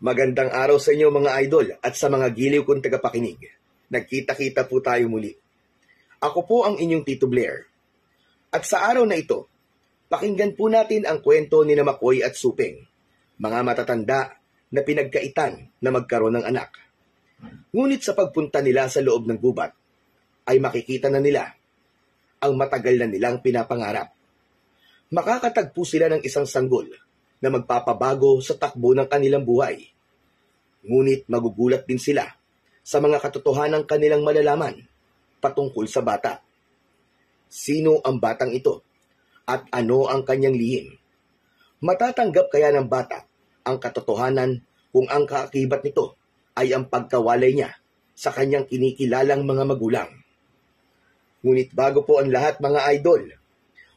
Magandang araw sa inyo mga idol at sa mga giliw kong tagapakinig. Nagkita-kita po tayo muli. Ako po ang inyong Tito Blair. At sa araw na ito, pakinggan po natin ang kwento ni Makoy at Suping, mga matatanda na pinagkaitan na magkaroon ng anak. Ngunit sa pagpunta nila sa loob ng gubat, ay makikita na nila ang matagal na nilang pinapangarap. Makakatagpo sila ng isang sanggol na magpapabago sa takbo ng kanilang buhay. Ngunit magugulat din sila sa mga katotohanang kanilang malalaman patungkol sa bata. Sino ang batang ito at ano ang kanyang lihim? Matatanggap kaya ng bata ang katotohanan kung ang kaakibat nito ay ang pagkawalay niya sa kanyang kinikilalang mga magulang? Ngunit bago po ang lahat mga idol,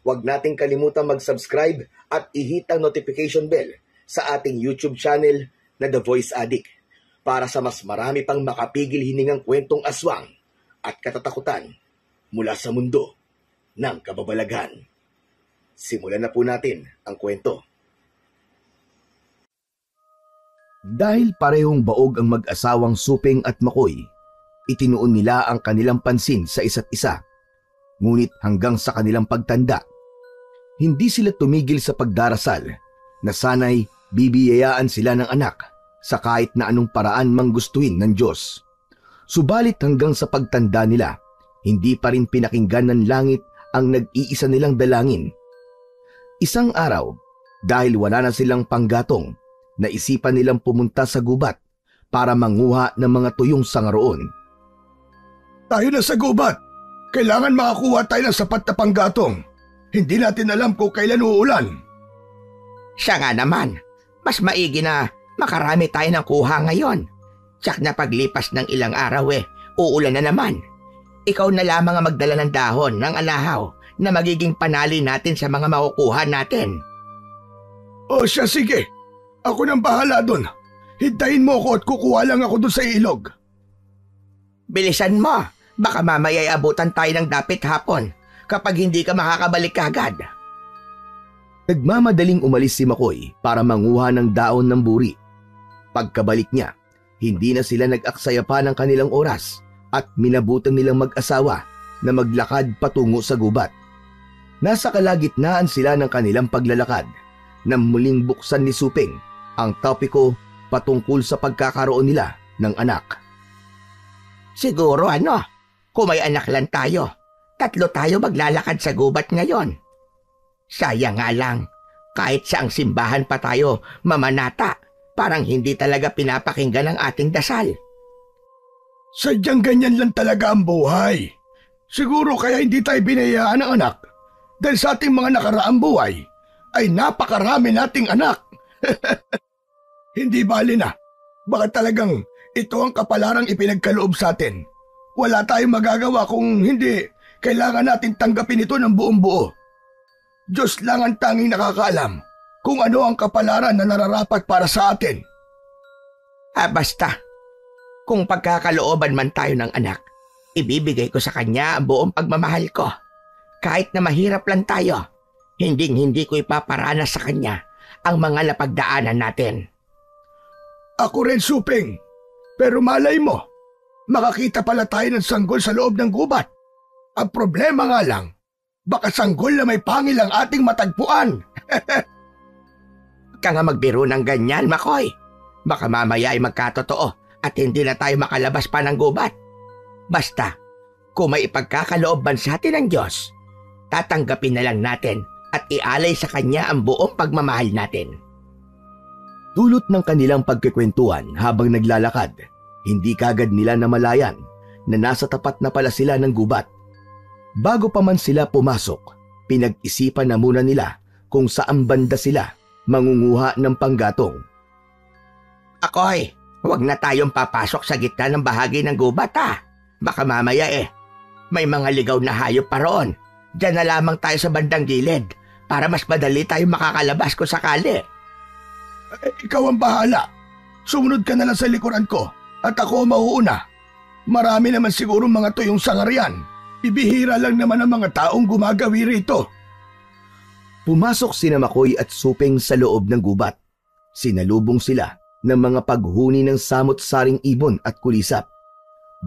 huwag nating kalimutan mag-subscribe at i-hit ang notification bell sa ating YouTube channel na The Voice Addict para sa mas marami pang makapigil hiningang kwentong aswang at katatakutan mula sa mundo ng kababalaghan. Simulan na po natin ang kwento. Dahil parehong baog ang mag-asawang Suping at Makoy, itinuon nila ang kanilang pansin sa isa't isa. Ngunit hanggang sa kanilang pagtanda, hindi sila tumigil sa pagdarasal na sana'y bibiyayaan sila ng anak sa kahit na anong paraan mang gustuhin ng Diyos. Subalit hanggang sa pagtanda nila, hindi pa rin pinakinggan ng langit ang nag-iisa nilang dalangin. Isang araw, dahil wala na silang panggatong, naisipan nilang pumunta sa gubat para manguha ng mga tuyong sangaroon. Tayo na sa gubat! Kailangan makakuha tayo ng sapat na panggatong. Hindi natin alam kung kailan uulan. Siya nga naman, mas maigi na makarami tayo ng kuha ngayon. Tsak na paglipas ng ilang araw uulan na naman. Ikaw na lamang ang magdala ng dahon ng anahaw na magiging panali natin sa mga makukuha natin. O siya, sige. Ako nang bahala doon. Hintayin mo ako at kukuha lang ako doon sa ilog. Bilisan mo, baka mamaya abutan tayo ng dapit hapon kapag hindi ka makakabalik kagad. Nagmamadaling umalis si Makoy para manguha ng daon ng buri. Pagkabalik niya, hindi na sila nag-aksaya pa ng kanilang oras at minabutan nilang mag-asawa na maglakad patungo sa gubat. Nasa kalagitnaan sila ng kanilang paglalakad nang muling buksan ni Suping ang topiko patungkol sa pagkakaroon nila ng anak. Siguro kung may anak lang tayo, 3 tayo maglalakad sa gubat ngayon. Sayang nga lang, kahit saang simbahan pa tayo mamanata, parang hindi talaga pinapakinggan ang ating dasal. Sadyang ganyan lang talaga ang buhay. Siguro kaya hindi tayo binayaan ng anak dahil sa ating mga nakaraang buhay ay napakarami nating anak. Hindi bali na. Baka talagang ito ang kapalarang ipinagkaloob sa atin. Wala tayong magagawa kung hindi kailangan natin tanggapin ito ng buong buo. Diyos lang ang tanging nakakaalam kung ano ang kapalaran na nararapat para sa atin. Basta, kung pagkakalooban man tayo ng anak, ibibigay ko sa kanya ang buong pagmamahal ko. Kahit na mahirap lang tayo, hindi ko ipaparanas sa kanya ang mga napagdaanan natin. Ako rin, Suping. Pero malay mo, makakita pala tayo ng sanggol sa loob ng gubat. Ang problema nga lang, baka sanggol na may pangil ang ating matagpuan. Ka nga magbiro ng ganyan, Makoy. Baka mamaya ay magkatotoo at hindi na tayo makalabas pa ng gubat. Basta, kung may ipagkakaloob man sa atin ng Diyos, tatanggapin na lang natin at ialay sa Kanya ang buong pagmamahal natin. Dulot ng kanilang pagkikwentuhan habang naglalakad, hindi kagad nila namalayan na nasa tapat na pala sila ng gubat. Bago pa man sila pumasok, pinag-isipan na muna nila kung saan banda sila mangunguha ng panggatong. Akoy, huwag na tayong papasok sa gitna ng bahagi ng gubat Baka mamaya may mga ligaw na hayop pa roon. Diyan na lamang tayo sa bandang gilid para mas madali tayo makakalabas kung sakali. Ikaw ang bahala. Sumunod ka na lang sa likuran ko at ako mauuna. Marami naman siguro mga tuyong sangarian. Ibihira lang naman ang mga taong gumagawi rito. Pumasok sina Makoy at Suping sa loob ng gubat. Sinalubong sila ng mga paghuni ng samot-saring ibon at kulisap,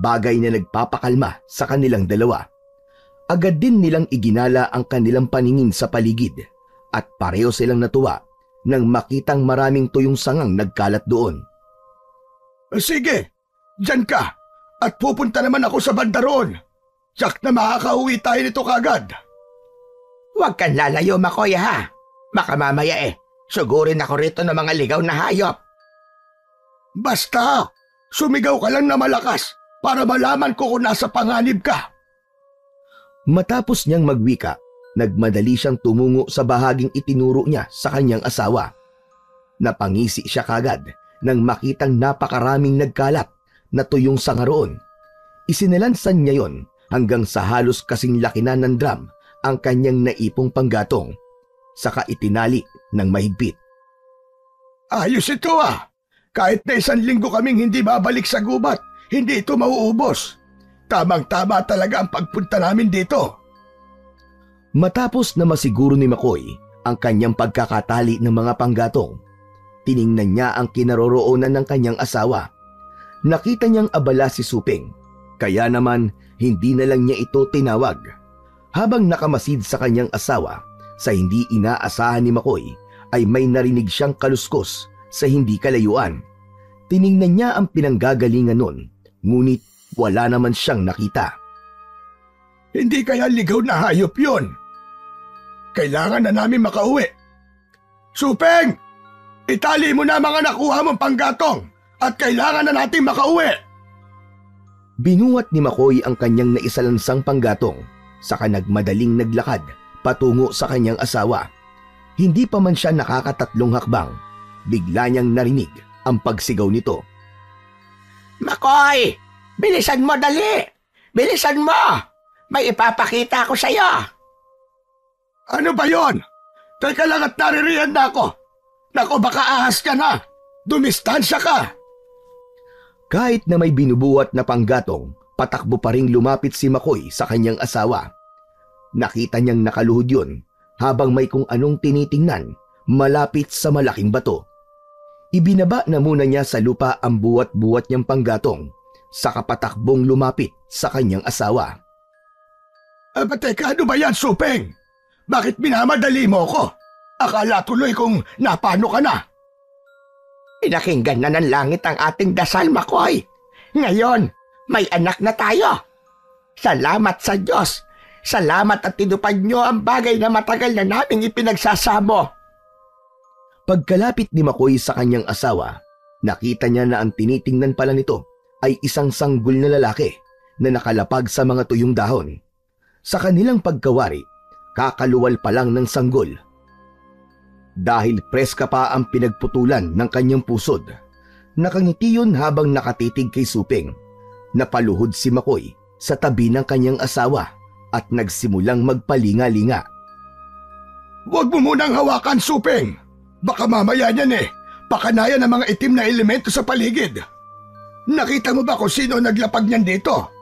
bagay na nagpapakalma sa kanilang dalawa. Agad din nilang iginala ang kanilang paningin sa paligid at pareho silang natuwa nang makitang maraming tuyong sangang nagkalat doon. Sige, dyan ka at pupunta naman ako sa banda roon. Tsak na makakauwi tayo nito kagad. Huwag kang lalayo, Makoy, ha? Baka mamaya sugurin ako rito ng mga ligaw na hayop. Basta, sumigaw ka lang na malakas para malaman ko kung nasa panganib ka. Matapos niyang magwika, nagmadali siyang tumungo sa bahaging itinuro niya sa kanyang asawa. Napangisi siya kagad nang makitang napakaraming nagkalat na tuyong sanga roon. Isinilansan niya yon hanggang sa halos kasing laki na ng drum ang kanyang naipong panggatong, saka itinali ng mahigpit. Ayos ito ah! Kahit na 1 linggo kaming hindi babalik sa gubat, hindi ito mauubos. Tamang-tama talaga ang pagpunta namin dito. Matapos na masiguro ni Makoy ang kanyang pagkakatali ng mga panggatong, tiningnan niya ang kinaroroonan ng kanyang asawa. Nakita niyang abala si Suping, kaya naman hindi na lang niya ito tinawag. Habang nakamasid sa kanyang asawa, sa hindi inaasahan ni Makoy ay may narinig siyang kaluskos sa hindi kalayuan. Tiningnan niya ang pinanggagalingan nun, ngunit wala naman siyang nakita. Hindi kaya ligaw na hayop yun? Kailangan na namin makauwi. Supeng! Itali mo na mga nakuha mong panggatong at kailangan na natin makauwi. Binuhat ni Makoy ang kanyang naisalansang panggatong, saka nagmadaling naglakad patungo sa kanyang asawa. Hindi pa man siya nakakatatlong hakbang, bigla niyang narinig ang pagsigaw nito. Makoy! Bilisan mo, dali! Bilisan mo! May ipapakita ako sa'yo! Ano ba yon? Teka lang at naririyan na ako. Nako, baka ahas ka na. Dumistansya ka. Kahit na may binubuhat na panggatong, patakbo pa ring lumapit si Makoy sa kanyang asawa. Nakita niyang nakaluhod yun habang may kung anong tinitingnan malapit sa malaking bato. Ibinaba na muna niya sa lupa ang buwat-buwat niyang panggatong, saka patakbong lumapit sa kanyang asawa. Teka, ano ba yan, Supeng? Bakit minamadali mo ko? Akala tuloy kung napano ka na. Pinakinggan na ng langit ang ating dasal, Makoy. Ngayon, may anak na tayo. Salamat sa Diyos. Salamat at tinupad niyo ang bagay na matagal na naming ipinagsasamo. Pagkalapit ni Makoy sa kanyang asawa, nakita niya na ang tinitingnan pala nito ay isang sanggol na lalaki na nakalapag sa mga tuyong dahon. Sa kanilang pagkawari, kakaluwal pa lang ng sanggol. Dahil preska pa ang pinagputulan ng kanyang pusod, nakangiti yun habang nakatitig kay Suping. Napaluhod si Makoy sa tabi ng kanyang asawa at nagsimulang magpalinga-linga. Huwag mo munang hawakan, Suping. Baka mamaya niyan pakanayan ng mga itim na elemento sa paligid. Nakita mo ba kung sino naglapag niyan dito?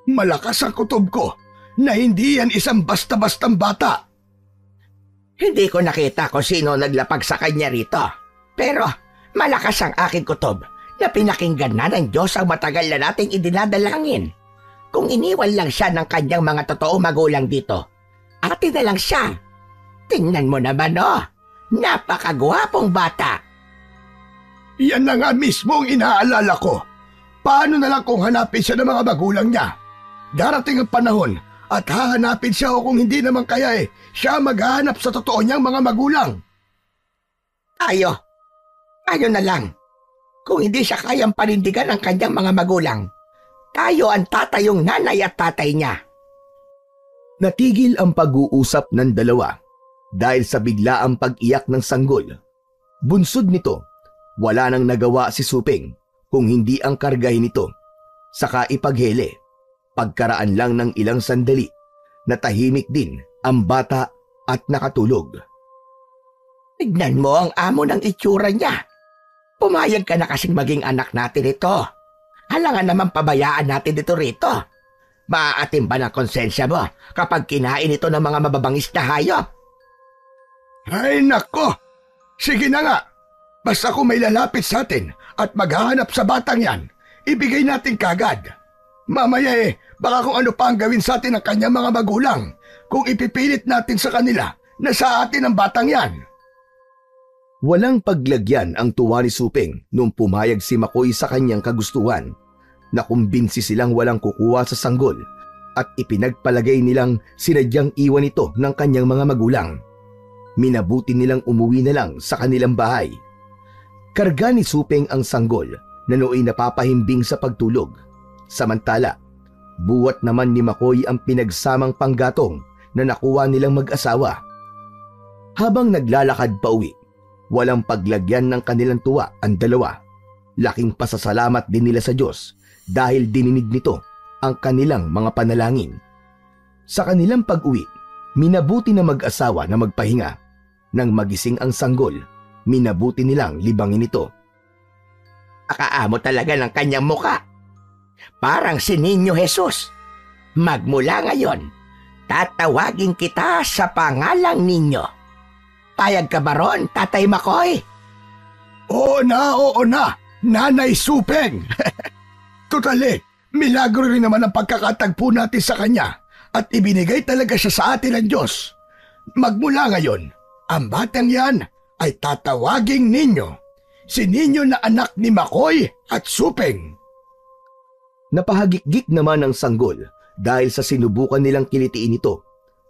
Malakas ang kutob ko na hindi yan isang basta-bastang bata. Hindi ko nakita kung sino naglapag sa kanya rito. Pero malakas ang aking kutob na pinakinggan na ng Diyos ang matagal na nating idinadalangin. Kung iniwan lang siya ng kanyang mga totoong magulang dito, atin na lang siya. Tingnan mo naman napakagwapong bata. Yan na nga mismo ang inaalala ko. Paano na lang kung hanapin siya ng mga magulang niya? Darating ang panahon at hahanapin siya o kung hindi naman kaya siya maghahanap sa totoo niyang mga magulang. Ayo na lang. Kung hindi siya kayang panindigan ng kanyang mga magulang, tayo ang tatayong nanay at tatay niya. Natigil ang pag-uusap ng dalawa dahil sa biglaang pag-iyak ng sanggol. Bunsod nito, wala nang nagawa si Suping kung hindi ang kargahin nito, saka ipaghele. Pagkaraan lang ng ilang sandali, natahimik din ang bata at nakatulog. Tignan mo ang amo ng itsura niya. Pumayag ka na kasing maging anak natin ito. Halangan naman pabayaan natin ito rito. Maaatim ba ng konsensya mo kapag kinain ito ng mga mababangis na hayop? Ay nako! Sige na nga! Basta kung may lalapit sa atin at maghahanap sa batang yan, ibigay natin kagad. Mamaya baka kung ano pa ang gawin sa atin ng kanyang mga magulang kung ipipilit natin sa kanila na sa atin ang batang yan. Walang paglagyan ang tuwa ni Supeng nung pumayag si Makoy sa kanyang kagustuhan. Nakumbinsi silang walang kukuha sa sanggol at ipinagpalagay nilang sinadyang iwan ito ng kanyang mga magulang. Minabuti nilang umuwi na lang sa kanilang bahay. Karga ni Supeng ang sanggol na nooy napapahimbing sa pagtulog. Samantala, buwat naman ni Makoy ang pinagsamang panggatong na nakuha nilang mag-asawa. Habang naglalakad pa uwi, walang paglagyan ng kanilang tuwa ang dalawa. Laking pasasalamat din nila sa Diyos dahil dininig nito ang kanilang mga panalangin. Sa kanilang pag-uwi, minabuti na mag-asawa na magpahinga. Nang magising ang sanggol, minabuti nilang libangin ito. Akaamo talaga ng kanyang muka. Parang si Niño Jesus. Magmula ngayon, tatawagin kita sa pangalang Niño. Payag ka ba ron, Tatay Makoy? Oo na, Nanay Supeng. Totally, milagro rin naman ang pagkakatagpo natin sa kanya at ibinigay talaga siya sa atin ng Diyos. Magmula ngayon, ang batang yan ay tatawaging Niño. Si Niño na anak ni Makoy at Supeng. Napahagikgik naman ang sanggol dahil sa sinubukan nilang kilitiin ito.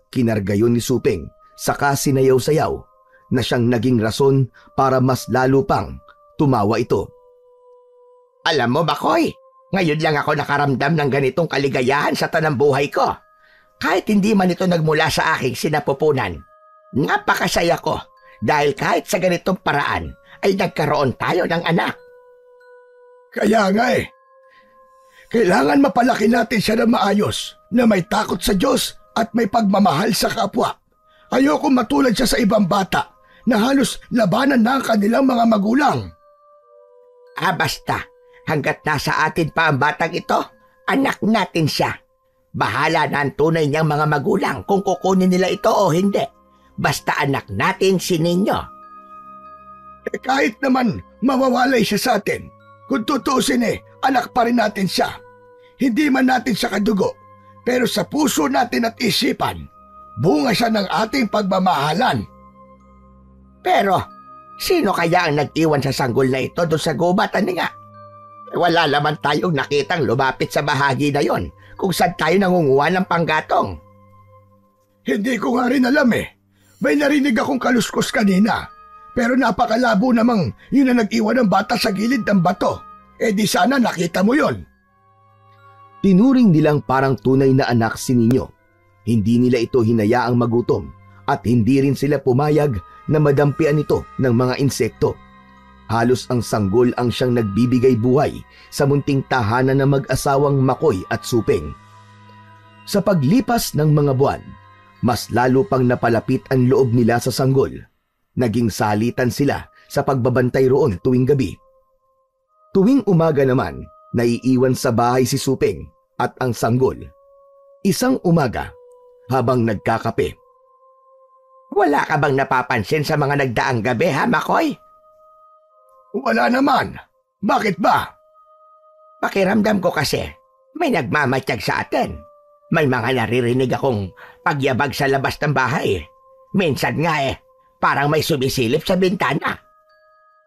Kinarga yun ni Supeng saka sinayaw-sayaw na siyang naging rason para mas lalo pang tumawa ito. Alam mo, Makoy, ngayon lang ako nakaramdam ng ganitong kaligayahan sa tanang buhay ko. Kahit hindi man ito nagmula sa aking sinapupunan. Napakasaya ko dahil kahit sa ganitong paraan ay nagkaroon tayo ng anak. Kaya nga kailangan mapalaki natin siya na maayos, na may takot sa Diyos at may pagmamahal sa kapwa. Ayoko matulad siya sa ibang bata na halos labanan na ang kanilang mga magulang. Basta, hanggat nasa atin pa ang batang ito, anak natin siya. Bahala na ang tunay niyang mga magulang kung kukunin nila ito o hindi. Basta anak natin si Niño. Kahit naman mawawalay siya sa atin, kung tutuusin anak pa rin natin siya. Hindi man natin siya kadugo, pero sa puso natin at isipan, bunga siya ng ating pagmamahalan. Pero, sino kaya ang nag-iwan sa sanggol na ito doon sa gubat, nga? Wala naman tayong nakitang lumapit sa bahagi na yon kung saan tayo nangunguha ng panggatong. Hindi ko nga rin alam May narinig akong kaluskos kanina, pero napakalabo namang yun na nag-iwan ng bata sa gilid ng bato. Di sana nakita mo yon. Tinuring nilang parang tunay na anak si Niño. Hindi nila ito hinayaang magutom at hindi rin sila pumayag na madampian ito ng mga insekto. Halos ang sanggol ang siyang nagbibigay buhay sa munting tahanan ng mag-asawang Makoy at Supeng. Sa paglipas ng mga buwan, mas lalo pang napalapit ang loob nila sa sanggol. Naging salitan sila sa pagbabantay roon tuwing gabi. Tuwing umaga naman, naiiwan sa bahay si Supeng at ang sanggol. Isang umaga, habang nagkakape. Wala ka bang napapansin sa mga nagdaang gabi, ha, Makoy? Wala naman. Bakit ba? Pakiramdam ko kasi, may nagmamatsyag sa atin. May mga naririnig akong pagyabag sa labas ng bahay. Minsan nga parang may sumisilip sa bintana.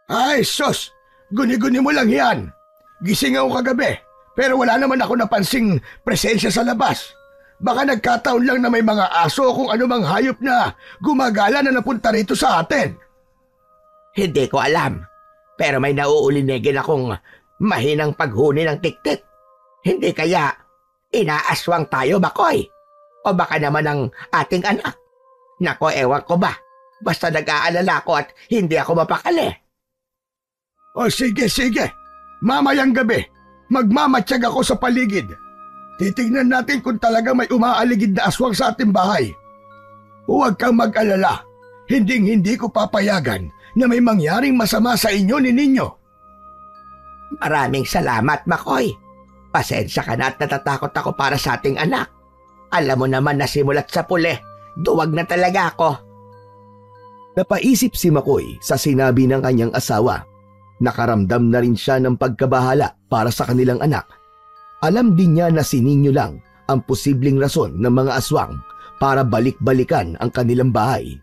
Ay, sus! Guni-guni mo lang yan. Gising ako kagabi, pero wala naman ako napansing presensya sa labas. Baka nagkataon lang na may mga aso kung anumang hayop na gumagala na napunta rito sa atin. Hindi ko alam, pero may nauulinigin akong mahinang paghuni ng tiktik. Hindi kaya inaaswang tayo, Makoy? O baka naman ang ating anak? Nako, ewan ko ba? Basta nag-aalala ko at hindi ako mapakali. O sige. Mamayang gabi, magmamatsyag ako sa paligid. Titignan natin kung talaga may umaaligid na aswang sa ating bahay. Huwag kang mag-alala. Hinding-hindi ko papayagan na may mangyaring masama sa inyo ni Niño. Maraming salamat, Makoy. Pasensya ka na at natatakot ako para sa ating anak. Alam mo naman na simulat sa puli, duwag na talaga ako. Napaisip si Makoy sa sinabi ng kanyang asawa. Nakaramdam na rin siya ng pagkabahala para sa kanilang anak. Alam din niya na si Ninyo lang ang posibleng rason ng mga aswang para balik-balikan ang kanilang bahay.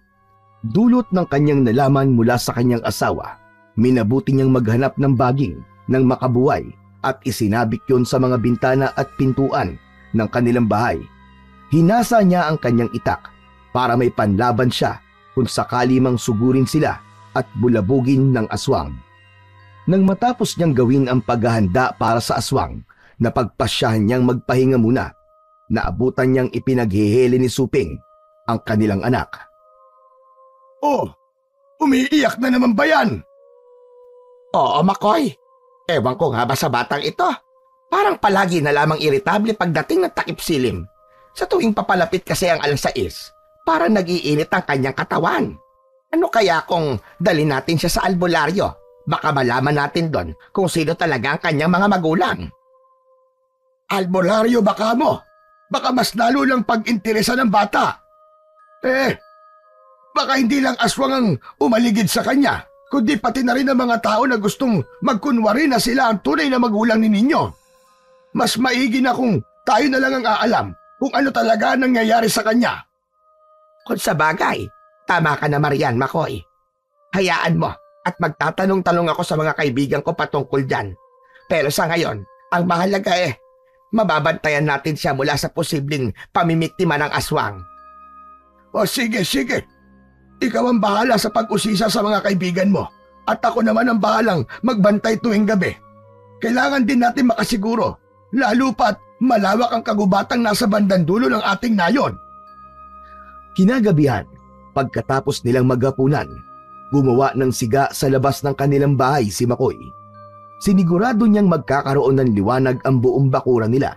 Dulot ng kanyang nalaman mula sa kanyang asawa, minabuti niyang maghanap ng baging ng makabuhay at isinabit yon sa mga bintana at pintuan ng kanilang bahay. Hinasa niya ang kanyang itak para may panlaban siya kung sakali mang sugurin sila at bulabugin ng aswang. Nang matapos niyang gawin ang paghahanda para sa aswang, napagpasyahan niyang magpahinga muna. Naabutan niyang ipinaghihili ni Suping ang kanilang anak. Oh, umiiyak na naman ba yan? Oo, Makoy. Ewan ko nga ba sa batang ito. Parang palagi na lamang iritable pagdating ng takip silim. Sa tuwing papalapit kasi ang alas 6, parang nag-iinit ang kanyang katawan. Ano kaya kung dali natin siya sa albularyo? Baka malaman natin doon kung sino talaga ang kanyang mga magulang. Albularyo baka mo? Baka mas lalo lang pag-interesa ng bata. Baka hindi lang aswang ang umaligid sa kanya, kundi pati na rin ang mga tao na gustong magkunwari na sila ang tunay na magulang ni Ninyo. Mas maigi na kung tayo na lang ang aalam kung ano talaga nangyayari sa kanya. Kung sa bagay, tama ka na Marian, Makoy. Hayaan mo at magtatanong-tanong ako sa mga kaibigan ko patungkol dyan. Pero sa ngayon, ang mahalaga mababantayan natin siya mula sa posibleng pamimiktima ng aswang. O sige. Ikaw ang bahala sa pag-usisa sa mga kaibigan mo at ako naman ang bahalang magbantay tuwing gabi. Kailangan din natin makasiguro, lalo pat malawak ang kagubatang nasa bandang dulo ng ating nayon. Kinagabihan, pagkatapos nilang maghapunan, gumawa ng siga sa labas ng kanilang bahay si Makoy. Sinigurado niyang magkakaroon ng liwanag ang buong bakuran nila.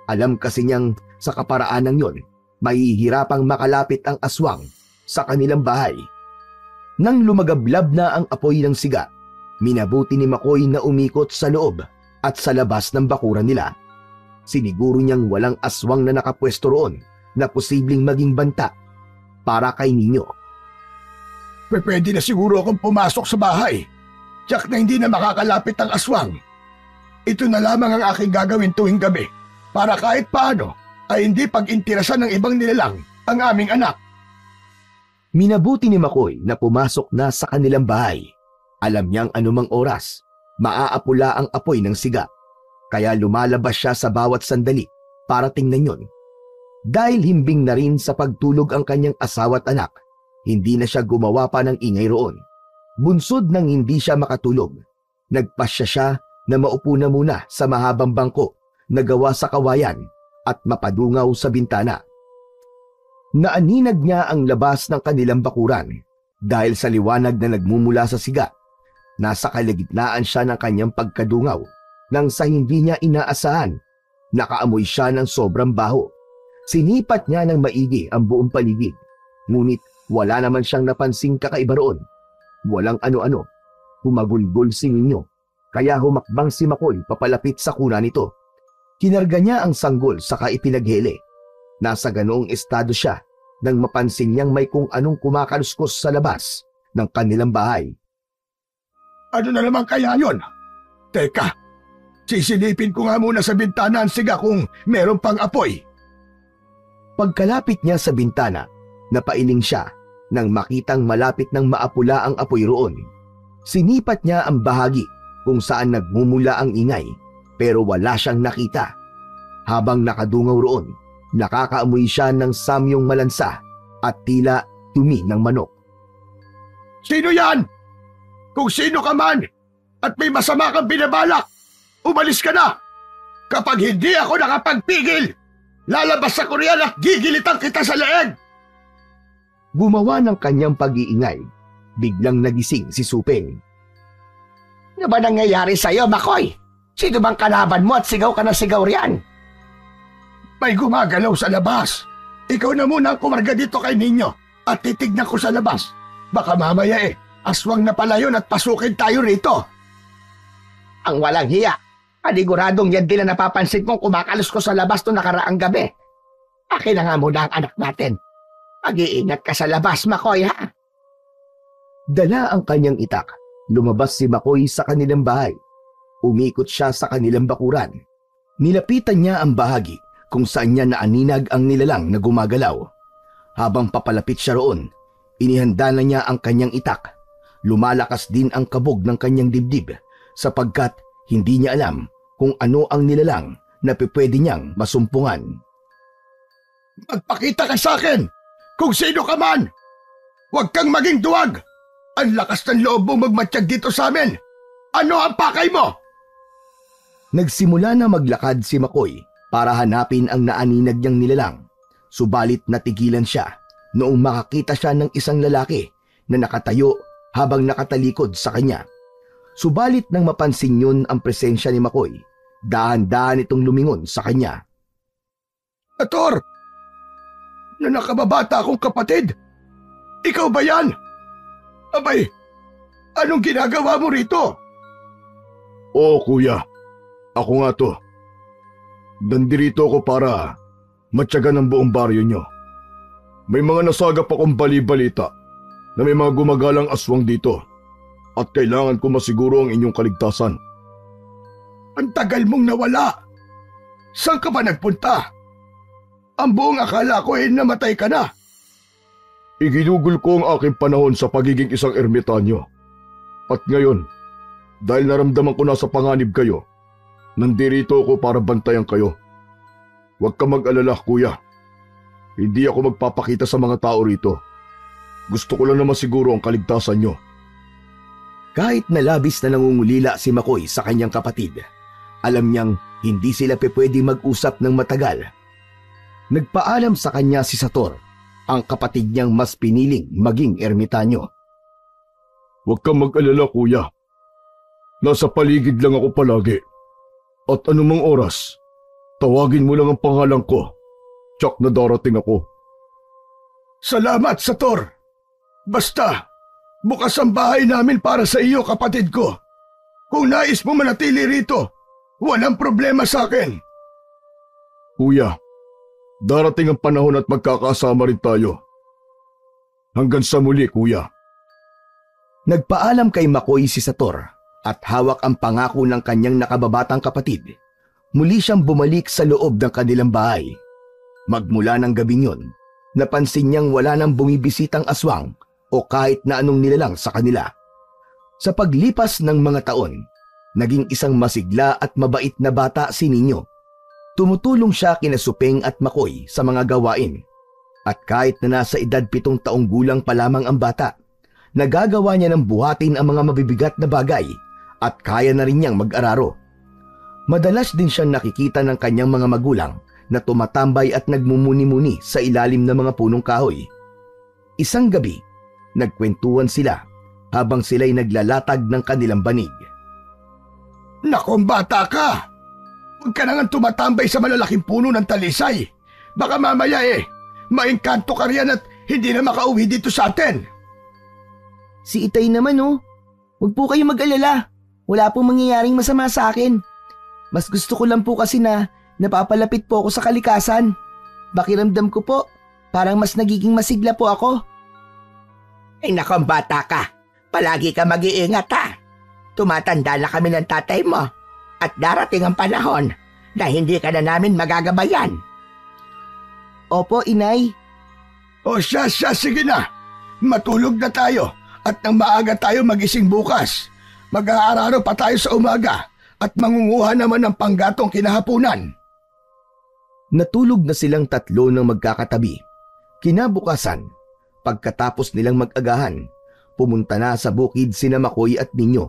Alam kasi niyang sa kaparaanan yon, mahihirapang makalapit ang aswang sa kanilang bahay. Nang lumagablab na ang apoy ng siga, minabuti ni Makoy na umikot sa loob at sa labas ng bakuran nila. Siniguro niyang walang aswang na nakapwesto roon na posibleng maging banta para kay Ninyo. Pwede na siguro akong pumasok sa bahay. Tiyak na hindi na makakalapit ang aswang. Ito na lamang ang aking gagawin tuwing gabi para kahit paano ay hindi pag-intirasan ng ibang nilalang ang aming anak. Minabuti ni Makoy na pumasok na sa kanilang bahay. Alam niyang anumang oras, maaapula ang apoy ng siga. Kaya lumalabas siya sa bawat sandali para tingnan yon. Dahil himbing na rin sa pagtulog ang kanyang asawa at anak, hindi na siya gumawa pa ng ingay roon. Bunsod nang hindi siya makatulog, nagpasya siya na maupo na muna sa mahabang bangko na gawa sa kawayan at mapadungaw sa bintana. Naaninag niya ang labas ng kanilang bakuran dahil sa liwanag na nagmumula sa siga. Nasa kalagitnaan siya ng kanyang pagkadungaw nang sa hindi niya inaasahan, nakaamoy siya ng sobrang baho. Sinipat niya ng maigi ang buong paligid, ngunit wala naman siyang napansing kakaiba roon. Walang ano-ano, humagulgol si Ninyo, kaya humakbang si Makoy papalapit sa kuna nito. Kinarga niya ang sanggol saka ipinaghele. Nasa ganoong estado siya nang mapansin niyang may kung anong kumakaluskos sa labas ng kanilang bahay. Ano na naman kaya yon? Teka, sisilipin ko nga muna sa bintana ang siga kung meron pang apoy. Pagkalapit niya sa bintana, napailing siya nang makitang malapit ng maapula ang apoy roon. Sinipat niya ang bahagi kung saan nagmumula ang ingay pero wala siyang nakita. Habang nakadungaw roon, nakakaamoy siya ng samyong malansa at tila dumi ng manok. Sino yan? Kung sino ka man at may masama kang binabalak, umalis ka na! Kapag hindi ako nakapagpigil, lalabas ako riyan at gigilitan kita sa leeg! Gumawa ng kanyang pag-iingay. Biglang nagising si Suping. Ano ba nangyayari sa'yo, Makoy? Sino bang kalaban mo at sigaw ka na sigaw riyan? May gumagalaw sa labas. Ikaw na muna ang kumarga dito kay Ninyo at titignan ko sa labas. Baka mamaya aswang na pala yun at pasukin tayo rito. Ang walang hiya. Paniguradong yan din na napapansin kong kumakalos ko sa labas noong nakaraang gabi. Akin na nga muna ang anak natin. Mag-iingat ka sa labas, Makoy, ha? Dala ang kanyang itak Lumabas si Makoy sa kanilang bahay. Umikot siya sa kanilang bakuran. Nilapitan niya ang bahagi kung saan niya naaninag ang nilalang na gumagalaw. Habang papalapit siya roon, inihanda na niya ang kanyang itak. Lumalakas din ang kabog ng kanyang dibdib sapagkat hindi niya alam kung ano ang nilalang na pwede niyang masumpungan. Magpakita ka sa akin kung sino ka man! Huwag kang maging duwag! Ang lakas ng loob mong magmatsyag dito sa amin! Ano ang pakay mo? Nagsimula na maglakad si Makoy para hanapin ang naaninag niyang nilalang. Subalit natigilan siya noong makakita siya ng isang lalaki na nakatayo habang nakatalikod sa kanya. Subalit nang mapansin yun ang presensya ni Makoy, dahan-dahan itong lumingon sa kanya. Ator! Na nakababata akong kapatid! Ikaw ba yan? Abay, anong ginagawa mo rito? Oo, kuya. Ako nga to. Nandirito ako para matyagan ang buong baryo nyo. May mga nasagap akong bali-balita na may mga gumagalang aswang dito at kailangan ko masiguro ang inyong kaligtasan. Ang tagal mong nawala. Saan ka ba nagpunta? Ang buong akala ko ay namatay ka na. Iginugol ko ang aking panahon sa pagiging isang ermitanyo. At ngayon, dahil naramdaman ko na sa panganib kayo, nandirito ako para bantayan kayo. Huwag ka mag-alala, kuya. Hindi ako magpapakita sa mga tao rito. Gusto ko lang na masiguro ang kaligtasan nyo. Kahit na labis na nangungulila si Makoy sa kanyang kapatid, alam niyang hindi sila pwedeng mag-usap ng matagal. Nagpaalam sa kanya si Sator, ang kapatid niyang mas piniling maging ermitanyo. Huwag kang mag-alala, kuya. Nasa paligid lang ako palagi. At anumang oras, tawagin mo lang ang pangalan ko. Tsak na darating ako. Salamat, Sator. Basta, bukas ang bahay namin para sa iyo, kapatid ko. Kung nais mo manatili rito, walang problema sa akin. Kuya, darating ang panahon at magkakasama rin tayo. Hanggang sa muli, kuya. Nagpaalam kay Makoy si Sator at hawak ang pangako ng kanyang nakababatang kapatid. Muli siyang bumalik sa loob ng kanilang bahay. Magmula ng gabing yun, napansin niyang wala nang bumibisitang aswang o kahit na anong nilalang sa kanila. Sa paglipas ng mga taon, naging isang masigla at mabait na bata si Ninyo. Tumutulong siya kina Supeng at Makoy sa mga gawain. At kahit na nasa edad 7 taong gulang pa lamang ang bata, nagagawa niya ng buhatin ang mga mabibigat na bagay at kaya na rin niyang mag-araro. Madalas din siyang nakikita ng kanyang mga magulang na tumatambay at nagmumuni-muni sa ilalim ng mga punong kahoy. Isang gabi, nagkwentuhan sila habang sila'y naglalatag ng kanilang banig. Nakong bata ka! Huwag ka na nga tumatambay sa malalaking puno ng talisay. Baka mamaya maengkanto ka riyan at hindi na makauwi dito sa atin. Si Itay naman huwag po kayo mag-alala. Wala pong mangyayaring masama sa akin. Mas gusto ko lang po kasi na napapalapit po ako sa kalikasan. Pakiramdam ko po, parang mas nagiging masigla po ako. Ay nakong bata ka, palagi ka mag-iingat ha. Tumatanda na kami ng tatay mo at darating ang panahon na hindi ka na namin magagabayan. Opo, Inay. O siya, sige na. Matulog na tayo at nang maaga tayo magising bukas. Mag-aararo pa tayo sa umaga at mangunguha naman ng panggatong kinahapunan. Natulog na silang tatlo ng magkakatabi. Kinabukasan, pagkatapos nilang mag-agahan, pumunta na sa bukid sina Makoy at Ninyo.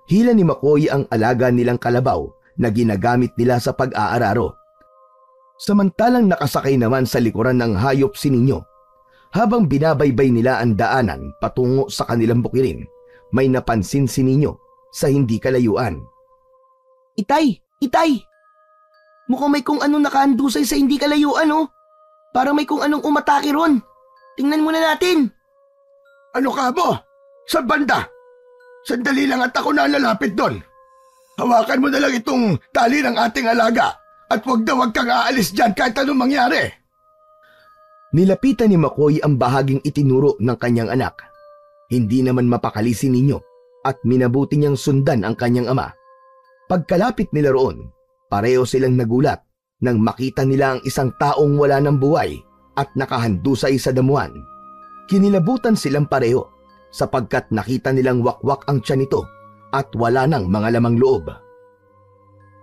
Hila ni Makoy ang alaga nilang kalabaw na ginagamit nila sa pag-aararo. Samantalang nakasakay naman sa likuran ng hayop si Ninyo. Habang binabaybay nila ang daanan patungo sa kanilang bukirin, may napansin si Ninyo sa hindi kalayuan. Itay! Mukhang may kung anong nakahandusay sa hindi kalayuan Parang may kung anong umatake ron. Tingnan muna natin. Ano ka mo? Sa banda? Sandali lang at ako na lalapit doon. Hawakan mo na lang itong tali ng ating alaga at huwag kang aalis dyan kahit anong mangyari. Nilapitan ni Makoy ang bahaging itinuro ng kanyang anak. Hindi naman mapakali si Ninyo at minabuti niyang sundan ang kanyang ama. Pagkalapit nila roon, pareho silang nagulat nang makita nila ang isang taong wala ng buhay at nakahandusay sa damuhan. Kinilabutan silang pareho sapagkat nakita nilang wakwak ang tiyan nito at wala nang mga lamang loob.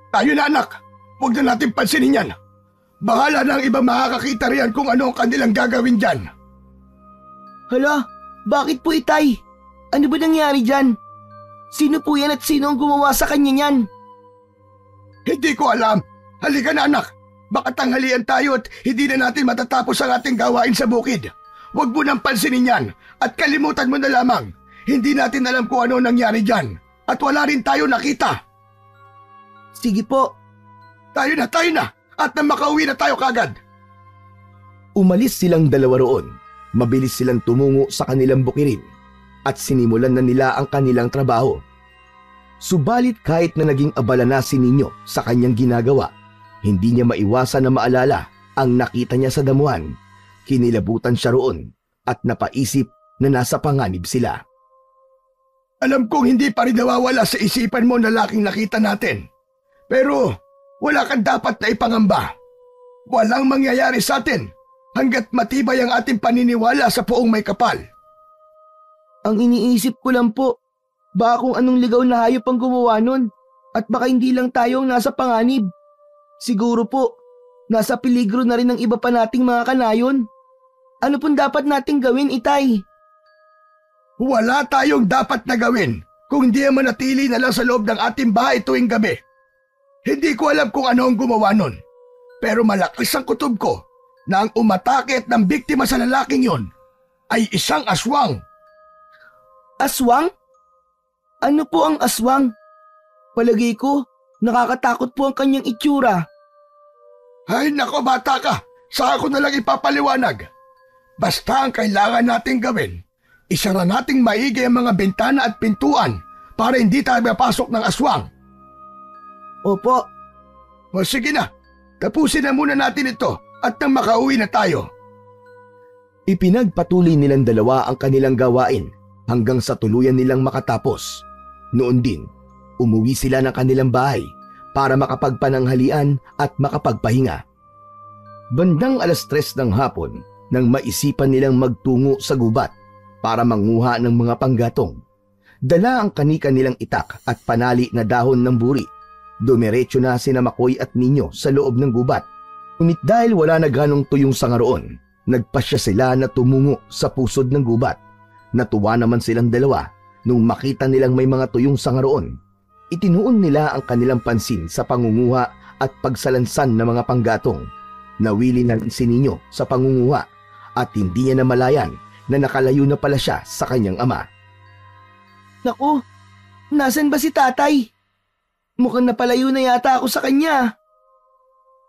Tayo na anak, huwag na natin pansinin yan. Bahala na ang ibang makakakita riyan kung ano ang kanilang gagawin dyan. Hala, bakit po itay? Ano ba nangyari dyan? Sino po yan at sino ang gumawa sa kanya niyan? Hindi ko alam. Halika na anak, baka tanghalian tayo at hindi na natin matatapos ang ating gawain sa bukid. Huwag mo nang pansinin yan at kalimutan mo na lamang. Hindi natin alam kung ano nangyari dyan at wala rin tayo nakita. Sige po. Tayo na at na makauwi na tayo kagad. Umalis silang dalawa roon. Mabilis silang tumungo sa kanilang bukirin at sinimulan na nila ang kanilang trabaho. Subalit kahit na naging abala na si Nino sa kanyang ginagawa, hindi niya maiwasan na maalala ang nakita niya sa damuhan. Kinilabutan siya roon at napaisip na nasa panganib sila. Alam kong hindi pa rin nawawala sa isipan mo na laking nakita natin. Pero wala kang dapat na ipangamba. Walang mangyayari sa atin hanggat matibay ang ating paniniwala sa Poong May Kapal. Ang iniisip ko lang po, baka kung anong ligaw na hayop ang gumawa nun at baka hindi lang tayo ang nasa panganib. Siguro po, nasa peligro na rin ng iba pa nating mga kanayon. Ano pong dapat nating gawin, itay? Wala tayong dapat na gawin kung hindi ang manatili na lang sa loob ng ating bahay tuwing gabi. Hindi ko alam kung ano ang gumawa nun, pero malakas ang kutob ko na ang umatake at ng biktima sa lalaking yon ay isang aswang. Aswang? Ano po ang aswang? Palagay ko, nakakatakot po ang kanyang itsura. Ay nako bata ka, saka ko na lang ipapaliwanag. Basta ang kailangan nating gawin, isara nating maigi ang mga bintana at pintuan para hindi tayo mapasok ng aswang. Opo. O sige na, tapusin na muna natin ito at nang makauwi na tayo. Ipinagpatuloy nilang dalawa ang kanilang gawain hanggang sa tuluyan nilang makatapos. Noon din, umuwi sila ng kanilang bahay para makapagpananghalian at makapagpahinga. Bandang 3:00 ng hapon nang maisipan nilang magtungo sa gubat para manguha ng mga panggatong. Dala ang kanika nilang itak at panali na dahon ng buri. Dumiretso na sina Makoy at Nino sa loob ng gubat. Ngunit dahil wala na ganong tuyong sanga roon, nagpasya sila na tumungo sa pusod ng gubat. Natuwa naman silang dalawa nung makita nilang may mga tuyong sanga roon. Itinuon nila ang kanilang pansin sa pangunguha at pagsalansan ng mga panggatong. Nawili na si Nino sa pangunguha at hindi niya namalayan na nakalayo na pala siya sa kanyang ama. Naku, nasan ba si tatay? Mukhang napalayo na yata ako sa kanya.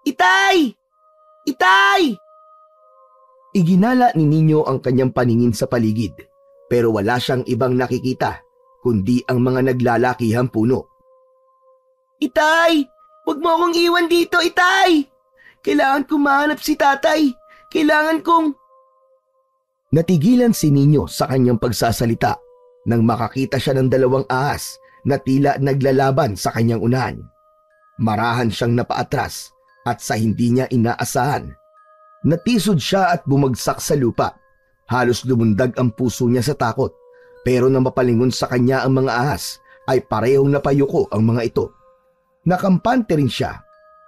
Itay! Itay! Iginala ni Nino ang kanyang paningin sa paligid, pero wala siyang ibang nakikita kundi ang mga naglalakihang puno. Itay! Huwag mo akong iwan dito, itay! Kailangan kong mahanap si tatay. Kailangan kong... Natigilan si Nino sa kanyang pagsasalita nang makakita siya ng 2 ahas na tila naglalaban sa kanyang unahan. Marahan siyang napaatras at sa hindi niya inaasahan. Natisod siya at bumagsak sa lupa. Halos lumundag ang puso niya sa takot, pero nang mapalingon sa kanya ang mga ahas ay parehong napayuko ang mga ito. Nakampante rin siya.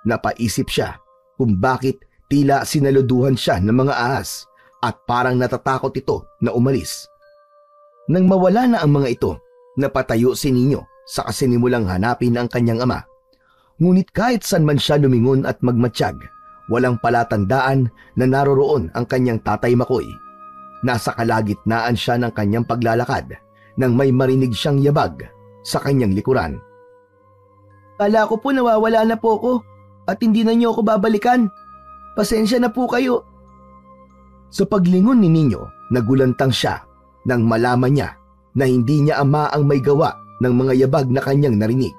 Napaisip siya kung bakit tila sinaluduhan siya ng mga ahas at parang natatakot ito na umalis. Nang mawala na ang mga ito, napatayo si Nino sa kasinimulang hanapin ang kanyang ama. Ngunit kahit saan man siya lumingon at magmatsyag, walang palatandaan na naroroon ang kanyang tatay Makoy. Nasa kalagitnaan siya ng kanyang paglalakad nang may marinig siyang yabag sa kanyang likuran. Kala ko po nawawala na po ako at hindi na niyo ako babalikan. Pasensya na po kayo. Sa paglingon ni Nino, nagulantang siya nang malaman niya na hindi niya ama ang may gawa ng mga yabag na kanyang narinig.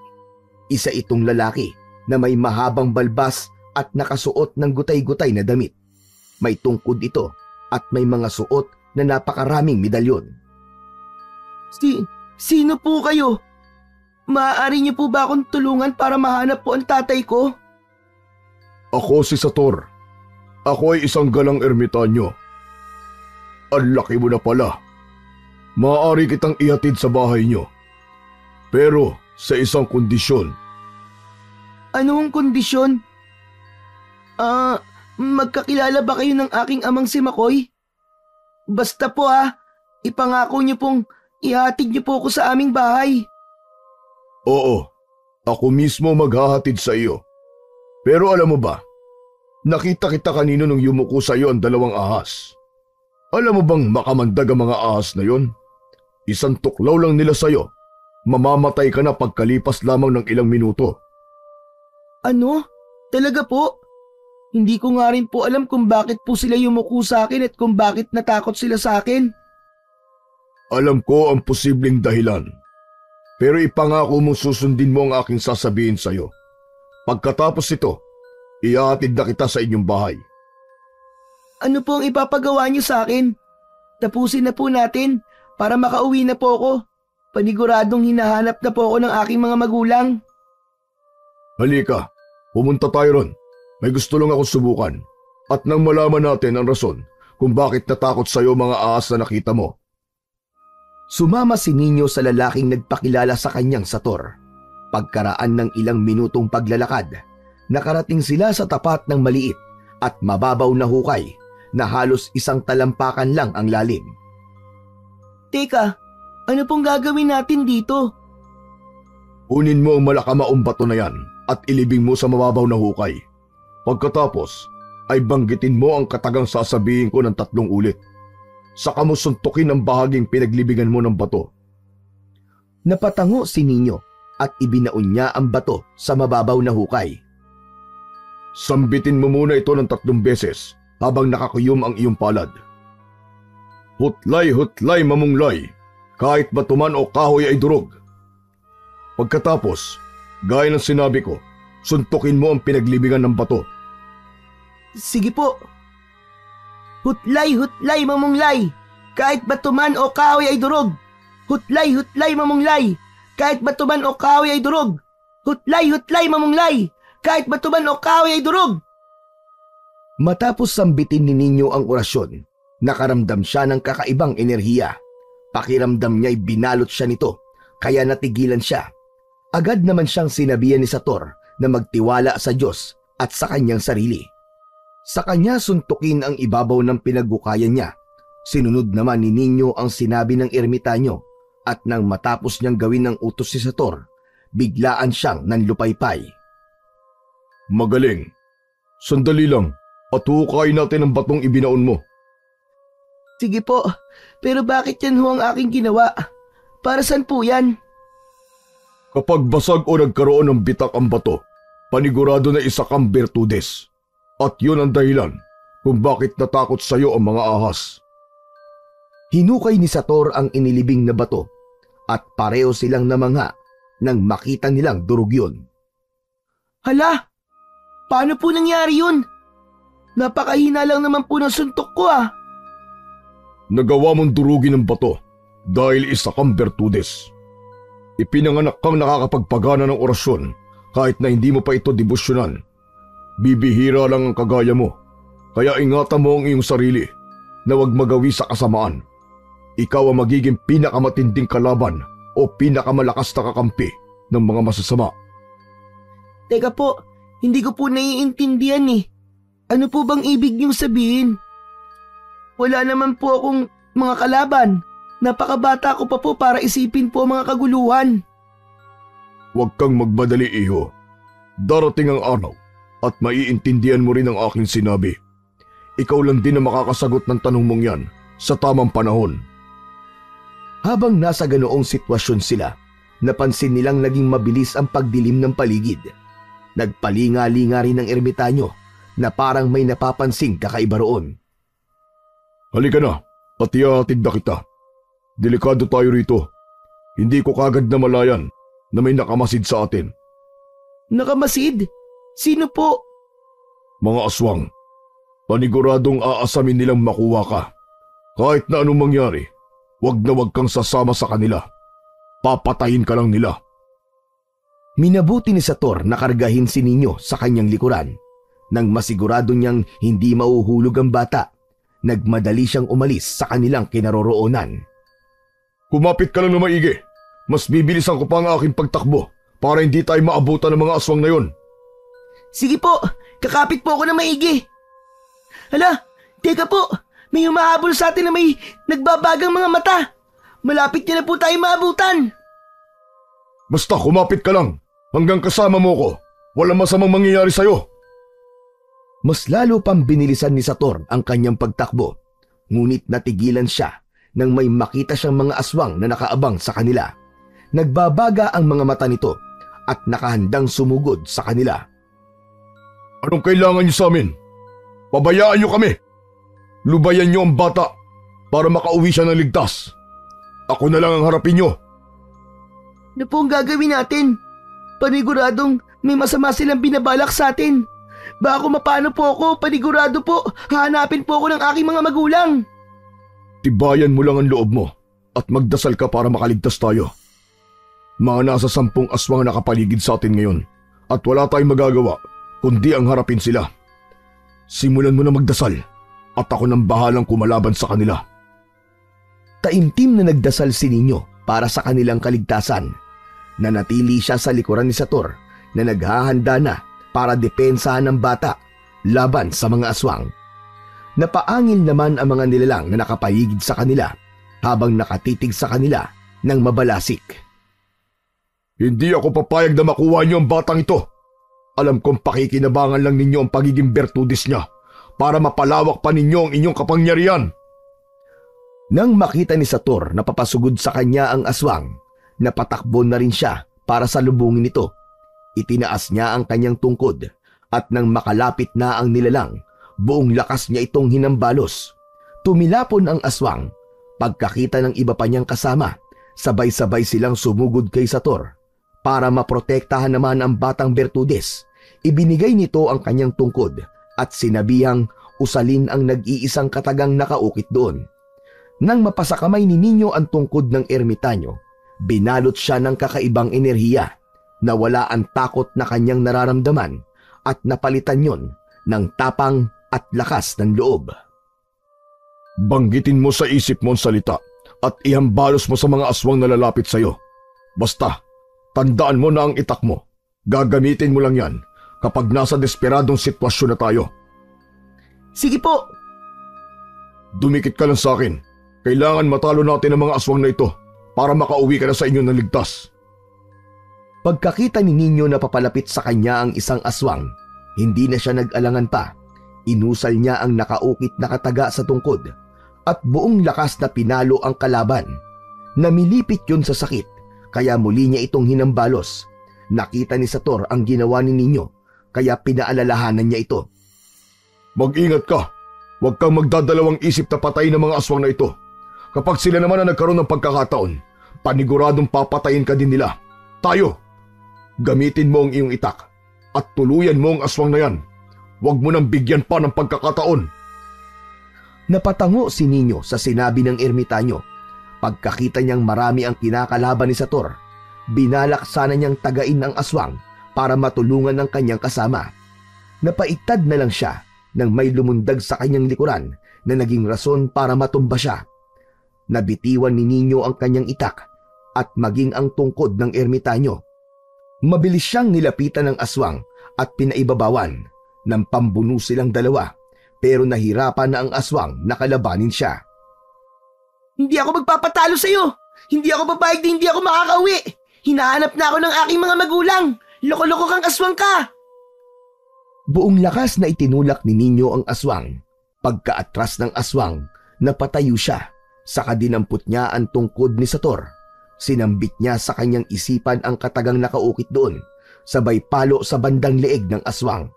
Isa itong lalaki na may mahabang balbas at nakasuot ng gutay-gutay na damit. May tungkod ito at may mga suot na napakaraming medalyon. Sino po kayo? Maaari niyo po ba akong tulungan para mahanap po ang tatay ko? Ako si Sator. Ako ay isang galang ermitanyo. Ang laki mo na pala. Maaari kitang ihatid sa bahay niyo. Pero sa isang kondisyon. Anong kondisyon? Magkakilala ba kayo ng aking amang si Makoy? Basta po ipangako niyo pong ihatid niyo po ako sa aming bahay. Oo, ako mismo maghahatid sa iyo. Pero alam mo ba, nakita kita kanino nung yumuko sa iyo ang 2 ahas. Alam mo bang makamandag ang mga ahas na yon? Isang tuklaw lang nila sa iyo. Mamamatay ka na pagkalipas lamang ng ilang minuto. Ano? Talaga po? Hindi ko nga rin po alam kung bakit po sila yumuko sa akin at kung bakit natakot sila sa akin. Alam ko ang posibleng dahilan. Pero ipangako mong susundin mo ang aking sasabihin sa iyo. Pagkatapos ito, ihahatid na kita sa inyong bahay. Ano po ang ipapagawa niyo sa akin? Tapusin na po natin para makauwi na po ako. Paniguradong hinahanap na po ako ng aking mga magulang. Halika, pumunta tayo ron. May gusto lang akong subukan. At nang malaman natin ang rason kung bakit natakot sa iyo mga ahas na nakita mo. Sumama si Ninyo sa lalaking nagpakilala sa kanyang Sator. Pagkaraan ng ilang minutong paglalakad, nakarating sila sa tapat ng maliit at mababaw na hukay na halos isang talampakan lang ang lalim. Teka, ano pong gagawin natin dito? Kunin mo ang malakamaong bato na yan at ilibing mo sa mababaw na hukay. Pagkatapos ay banggitin mo ang katagang sasabihin ko ng 3 ulit. Saka mo suntukin ang bahaging pinaglibingan mo ng bato. Napatango si Ninyo at ibinaon niya ang bato sa mababaw na hukay. Sambitin mo muna ito ng 3 beses habang nakakuyom ang iyong palad. Hutlay, hutlay, mamunglay, kahit bato man o kahoy ay durog. Pagkatapos, gaya ng sinabi ko, suntukin mo ang pinaglibingan ng bato. Sige po. Hutlay, hutlay, mamunglay, kahit bato man o kahoy ay durog. Hutlay, hutlay, mamunglay, kahit bato man o kahoy ay durog. Hutlay, hutlay, mamunglay, kahit bato man o kahoy ay durog. Matapos sambitin ni Ninyo ang orasyon, nakaramdam siya ng kakaibang enerhiya. Pakiramdam niya'y binalot siya nito, kaya natigilan siya. Agad naman siyang sinabihan ni Sator na magtiwala sa Diyos at sa kanyang sarili. Sa kanya suntukin ang ibabaw ng pinagbukayan niya. Sinunod naman ni Ninyo ang sinabi ng ermitanyo at nang matapos niyang gawin ng utos si Sator, biglaan siyang nanlupaypay. Magaling. Sandali lang at hukay natin ang batong ibinaon mo. Sige po, pero bakit yan ho ang aking ginawa? Para saan po yan? Kapag basag o nagkaroon ng bitak ang bato, panigurado na isa kang bertudes. At yun ang dahilan kung bakit natakot sa iyo ang mga ahas. Hinukay ni Sator ang inilibing na bato at pareho silang namangha nang makita nilang durog yun. Hala, paano po nangyari yun? Napakahina lang naman po ng suntok ko Nagawa mong durugin ng bato dahil isa kang bertudes. Ipinanganak kang nakakapagpagana ng orasyon kahit na hindi mo pa ito debosyonan. Bibihira lang ang kagaya mo, kaya ingatan mo ang iyong sarili na huwag magawi sa kasamaan. Ikaw ang magiging pinakamatinding kalaban o pinakamalakas na kakampi ng mga masasama. Teka po, hindi ko po naiintindihan Ano po bang ibig niyong sabihin? Wala naman po akong mga kalaban. Napakabata ko pa po para isipin po mga kaguluhan. Huwag kang magmadali, iho. Darating ang araw at maiintindihan mo rin ang aking sinabi. Ikaw lang din ang makakasagot ng tanong mong yan sa tamang panahon. Habang nasa ganoong sitwasyon sila, napansin nilang naging mabilis ang pagdilim ng paligid. Nagpalinga-linga rin ang ermitanyo na parang may napapansing kakaiba roon. Halika na, at ihahatid na kita. Delikado tayo rito. Hindi ko kagad na malayan na may nakamasid sa atin. Nakamasid? Sino po? Mga aswang. Paniguradong aasamin nilang makuha ka. Kahit na anong mangyari, wag na wag kang sasama sa kanila. papatayin ka lang nila. Minabuti ni Sator na kargahin si Ninyo sa kanyang likuran. Nang masigurado niyang hindi mauhulog ang bata, nagmadali siyang umalis sa kanilang kinaroroonan. Kumapit ka lang na maigi. Mas bibilisan ko pa ang aking pagtakbo para hindi tayo maabutan ng mga aswang na yon. Sige po, kakapit po ako na maigi. Hala, teka po, may humahabol sa atin na may nagbabagang mga mata. Malapit niya na po tayo maabutan. Basta kumapit ka lang. Hanggang kasama mo ko. Walang masamang mangyayari sa'yo. Mas lalo pang binilisan ni Sator ang kanyang pagtakbo. Ngunit natigilan siya nang may makita siyang mga aswang na nakaabang sa kanila. Nagbabaga ang mga mata nito at nakahandang sumugod sa kanila. Anong kailangan niyo sa amin? Pabayaan niyo kami. Lubayan niyo ang bata para makauwi siya ng ligtas. Ako na lang ang harapin niyo. Ano po ang gagawin natin? Paniguradong may masama silang binabalak sa atin. Baka mapano po ako, panigurado po, hahanapin po ako ng aking mga magulang. Tibayan mo lang ang loob mo at magdasal ka para makaligtas tayo. Mga nasa 10 aswang nakapaligid sa atin ngayon at wala tayong magagawa kundi ang harapin sila. Simulan mo na magdasal at ako nang bahalang kumalaban sa kanila. Taimtim na nagdasal si Ninyo para sa kanilang kaligtasan. Nanatili siya sa likuran ni Sator na naghahanda na para depensahan ng bata laban sa mga aswang. Napaangil naman ang mga nilalang na nakapahigid sa kanila habang nakatitig sa kanila ng mabalasik. Hindi ako papayag na makuha niyo ang batang ito. Alam kong pakikinabangan lang ninyo ang pagiging bertudis niya para mapalawak pa ninyo ang inyong kapangyarihan. Nang makita ni Sator na papasugod sa kanya ang aswang, napatakbo na rin siya para salubungin ito. Itinaas niya ang kanyang tungkod at nang makalapit na ang nilalang, buong lakas niya itong hinambalos. Tumilapon ang aswang. Pagkakita ng iba pa niyang kasama, sabay-sabay silang sumugod kay Sator. Para maprotektahan naman ang batang Bertudes, ibinigay nito ang kanyang tungkod at sinabihang usalin ang nag-iisang katagang nakaukit doon. Nang mapasakamay ni Ninyo ang tungkod ng ermitanyo, binalot siya ng kakaibang enerhiya. Nawala ang takot na kanyang nararamdaman at napalitan yon ng tapang at lakas ng loob. Banggitin mo sa isip mo ang salita at ihambalos mo sa mga aswang na lalapit sa iyo. Basta, tandaan mo na ang itak mo. Gagamitin mo lang yan kapag nasa desperadong sitwasyon na tayo. Sige po. Dumikit ka lang sa akin. Kailangan matalo natin ang mga aswang na ito para makauwi ka na sa inyo ng ligtas. Pagkakita ni Ninyo na papalapit sa kanya ang isang aswang, hindi na siya nag-alangan pa. Inusal niya ang nakaukit na kataga sa tungkod at buong lakas na pinalo ang kalaban. Namilipit yun sa sakit, kaya muli niya itong hinambalos. Nakita ni Sator ang ginawa ni Ninyo, kaya pinaalalahanan niya ito. Mag-ingat ka. Huwag kang magdadalawang isip na patayin ng mga aswang na ito. Kapag sila naman na nagkaroon ng pagkakataon, paniguradong papatayin ka din nila. Tayo! Gamitin mo ang iyong itak at tuluyan mo ang aswang na yan. Huwag mo nang bigyan pa ng pagkakataon. Napatango si Ninyo sa sinabi ng ermitanyo. Pagkakita niyang marami ang kinakalaban ni Sator, binalak sana niyang tagain ang aswang para matulungan ng kanyang kasama. Napaiktad na lang siya nang may lumundag sa kanyang likuran na naging rason para matumba siya. Nabitiwan ni Ninyo ang kanyang itak at maging ang tungkod ng ermitanyo. Mabilis siyang nilapitan ng aswang at pinaibabawan. Nang pambuno silang dalawa, pero nahirapan na ang aswang na kalabanin siya. Hindi ako magpapatalo sa iyo. Hindi ako papayag na hindi ako makakauwi. Hinahanap na ako ng aking mga magulang. Loko-loko kang aswang ka. Buong lakas na itinulak ni Ninyo ang aswang. Pagkaatras ng aswang, napatayo siya. Saka dinampot niya ang tungkod ni Sator. Sinambit niya sa kanyang isipan ang katagang nakaukit doon, sabay palo sa bandang leeg ng aswang.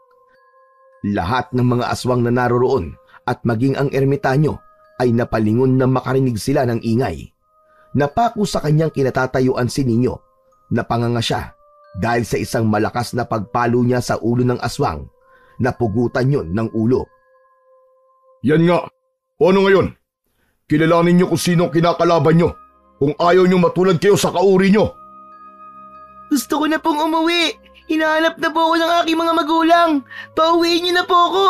Lahat ng mga aswang na naroroon at maging ang ermitanyo ay napalingon na makarinig sila ng ingay. Napako sa kanyang kinatatayuan si Ninyo. Napanganga siya dahil sa isang malakas na pagpalo niya sa ulo ng aswang. Napugutan yon ng ulo. Yan nga. O ano ngayon? Kilalanin niyo kung sino kinakalaban niyo. kung ayaw nyo matulad kayo sa kauri nyo. Gusto ko na pong umuwi. Hinahanap na po ako ng aking mga magulang. Pauwiin niyo na po ako.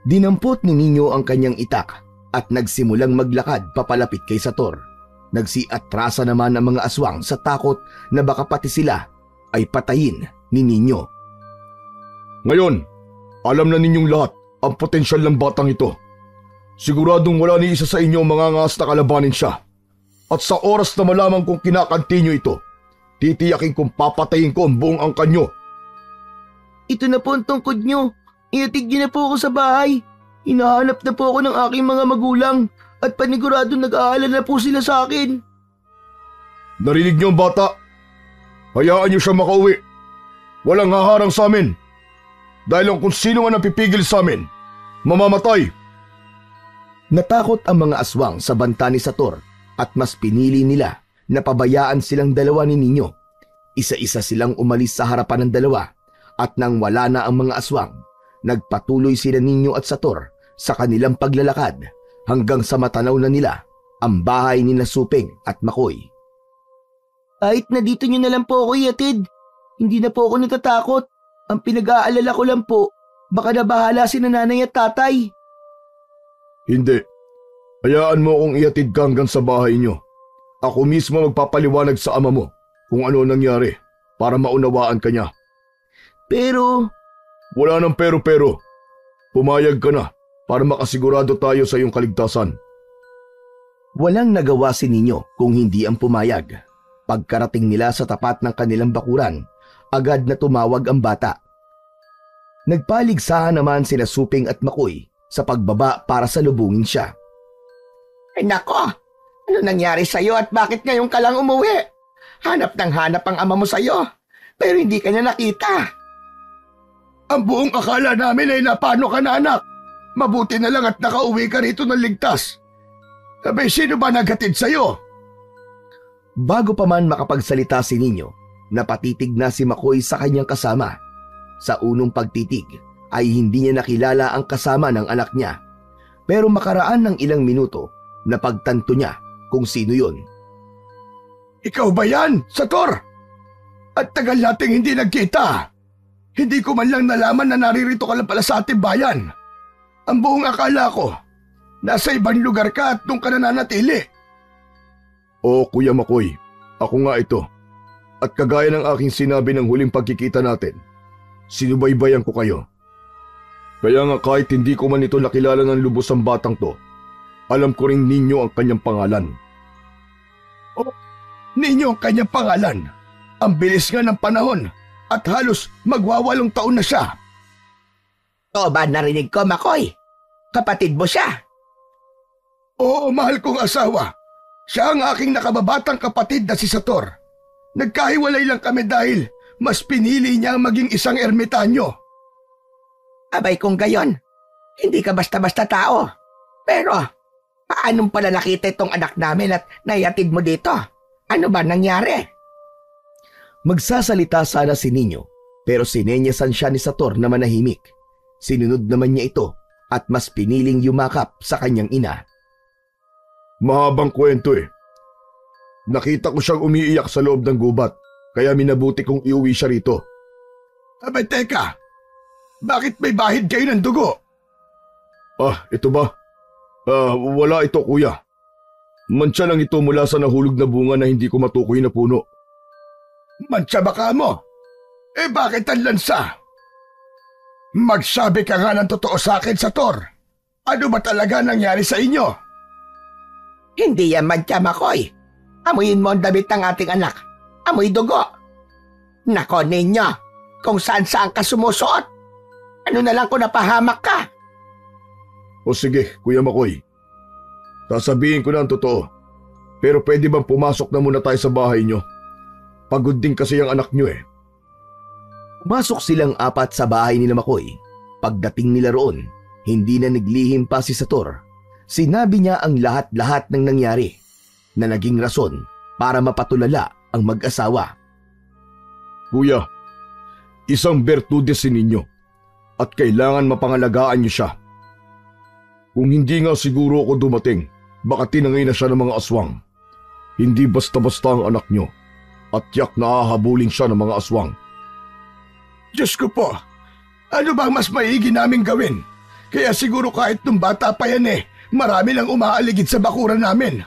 Dinampot ni Nino ang kanyang itak at nagsimulang maglakad papalapit kay Sator. Nagsiatrasa naman ang mga aswang sa takot na baka pati sila ay patayin ni Nino. Ngayon, alam na ninyong lahat ang potensyal ng batang ito. Siguradong wala ni isa sa inyo mangangas na kalabanin siya. At sa oras na malaman kong kinakanti nyo ito, titiyakin kong papatayin ko ang buong angkan nyo. Ito na po ang tungkod niyo. Iatid niyo na po ako sa bahay. Hinahanap na po ako ng aking mga magulang at panigurado nag-aalala na po sila sa akin. Narinig nyo ang bata? Hayaan nyo siya makauwi. Walang haharang sa amin. Dahil ang kung sino man ang pipigil sa amin, mamamatay. Natakot ang mga aswang sa banta ni Sator at mas pinili nila na pabayaan silang dalawa ni Nino. Isa-isa silang umalis sa harapan ng dalawa at nang wala na ang mga aswang, nagpatuloy sila Nino at Sator sa kanilang paglalakad hanggang sa matanaw na nila ang bahay ni Suping at Makoy. Kahit na dito niyo na lang po ako iatid, hindi na po ako natatakot. Ang pinag-aalala ko lang po, baka na bahala si nanay at tatay. Hindi. Hayaan mo akong iatid ka hanggang sa bahay nyo. Ako mismo magpapaliwanag sa ama mo kung ano nangyari para maunawaan ka niya. Pero... Wala nang pero-pero. Pumayag ka na para makasigurado tayo sa iyong kaligtasan. Walang nagawa si Nino kung hindi ang pumayag. Pagkarating nila sa tapat ng kanilang bakuran, agad na tumawag ang bata. Nagpaligsahan naman sina Suping at Makoy sa pagbaba para salubungin siya. Ay nako, ano nangyari sa'yo at bakit ngayon ka lang umuwi? Hanap ng hanap ang ama mo sa'yo, pero hindi ka niya nakita. Ang buong akala namin ay napano ka na, anak. Mabuti na lang at nakauwi ka rito ng ligtas. Sabi, sino ba naghatid sa'yo? Bago pa man makapagsalita si Nino, napatitig na si Makoy sa kanyang kasama. Sa unong pagtitig ay hindi niya nakilala ang kasama ng anak niya. Pero makaraan ng ilang minuto, napagtanto niya kung sino yun. Ikaw ba yan, Sator? At tagal nating hindi nagkita. Hindi ko man lang nalaman na naririto ka lang pala sa ating bayan. Ang buong akala ko, nasa ibang lugar ka at doon ka nananatili. Oo, Kuya Makoy, ako nga ito. At kagaya ng aking sinabi ng huling pagkikita natin, sinubaybayan ko kayo. Kaya nga kahit hindi ko man ito nakilala ng lubos ang batang to, alam ko rin ninyo ang kanyang pangalan. Oh, ninyo ang kanyang pangalan. Ang bilis nga ng panahon at halos magwawalong taon na siya. Oo ba narinig ko, Makoy? Kapatid mo siya. Oo, mahal kong asawa. Siya ang aking nakababatang kapatid na si Sator. Nagkahiwalay lang kami dahil mas pinili niya maging isang ermitanyo. Abay kung gayon, hindi ka basta-basta tao. Pero, paanong pala nakita itong anak namin at naiatid mo dito? Ano ba nangyari? Magsasalita sana si Nino, pero sinenyasan siya ni Sator na manahimik. Sinunod naman niya ito at mas piniling yumakap sa kanyang ina. Mahabang kwento eh. Nakita ko siyang umiiyak sa loob ng gubat, kaya minabuti kong iuwi siya rito. Abay teka, bakit may bahid kayo ng dugo? Ito ba? Wala ito, kuya. Mantsa lang ito mula sa nahulog na bunga na hindi ko matukoy na puno. Mantsa baka mo? Eh bakit ang lansa? Magsabi ka nga ng totoo sa akin, Sator. Ano ba talaga nangyari sa inyo? Hindi yan mantya, Makoy. Amuyin mo ang damit ng ating anak. Amoy dugo. Nako ninyo, kung saan-saan ka sumusuot. Ano na lang kung napahamak ka? O sige, Kuya Makoy. Sasabihin ko na ang totoo. Pero pwede bang pumasok na muna tayo sa bahay nyo? Pagod din kasi ang anak nyo eh. Pumasok silang apat sa bahay ni Makoy. Pagdating nila roon, hindi na naglihim pa si Sator. Sinabi niya ang lahat-lahat ng nangyari na naging rason para mapatulala ang mag-asawa. Kuya, isang bertudes si ninyo at kailangan mapangalagaan niyo siya. Kung hindi nga siguro ako dumating, baka tinangay na siya ng mga aswang. Hindi basta-basta ang anak nyo at tiyak na hahabulin siya ng mga aswang. Diyos ko po, ano bang mas maigi naming gawin? Kaya siguro kahit nung bata pa yan marami lang umaaligid sa bakuran namin.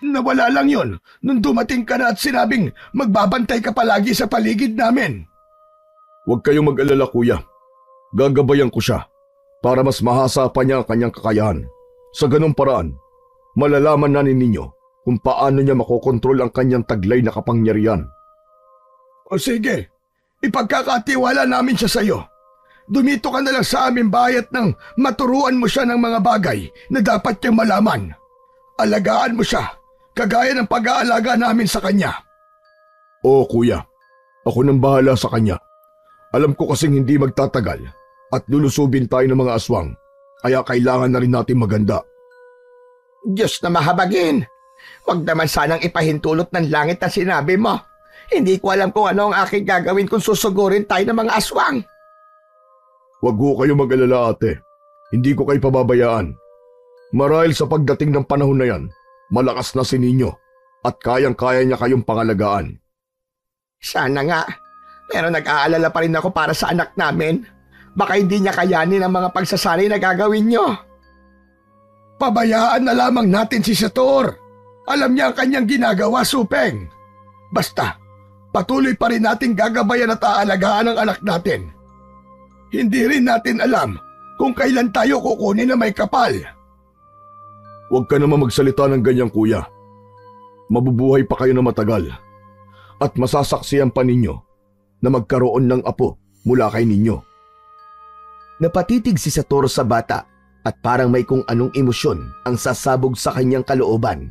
Nawala lang yon nung dumating ka na at sinabing magbabantay ka palagi sa paligid namin. Huwag kayong mag-alala kuya. Gagabayan ko siya para mas mahasa pa niya ang kanyang kakayahan. Sa ganung paraan, malalaman na ninyo kung paano niya makokontrol ang kanyang taglay na kapangyarihan. O sige, ipagkakatiwala namin siya sa iyo. Dumito ka na lang sa aming bahay at nang maturuan mo siya ng mga bagay na dapat niyang malaman. Alagaan mo siya, kagaya ng pag-aalaga namin sa kanya. Oo kuya, ako nang bahala sa kanya. Alam ko kasing hindi magtatagal at lulusubin tayo ng mga aswang, kaya kailangan na rin natin maganda. Diyos na mahabagin! Huwag naman sanang ipahintulot ng langit na sinabi mo. Hindi ko alam kung ano ang aking gagawin kung susugurin tayo ng mga aswang. Huwag ho kayo mag-alala ate. Hindi ko kayo pababayaan. Marahil sa pagdating ng panahon na yan, malakas na si Ninyo at kayang-kaya niya kayong pangalagaan. Sana nga. Pero nag-aalala pa rin ako para sa anak namin. Baka hindi niya kayanin ang mga pagsasanay na gagawin niyo. Pabayaan na lamang natin si Sator. Alam niya ang kanyang ginagawa, Supeng. Basta, patuloy pa rin natin gagabayan at aalagaan ang anak natin. Hindi rin natin alam kung kailan tayo kukunin na may kapal. Huwag ka naman magsalita ng ganyan kuya. Mabubuhay pa kayo na matagal. At masasaksiyan pa ninyo na magkaroon ng apo mula kay ninyo. Napatitig si Sator sa bata at parang may kung anong emosyon ang sasabog sa kanyang kalooban.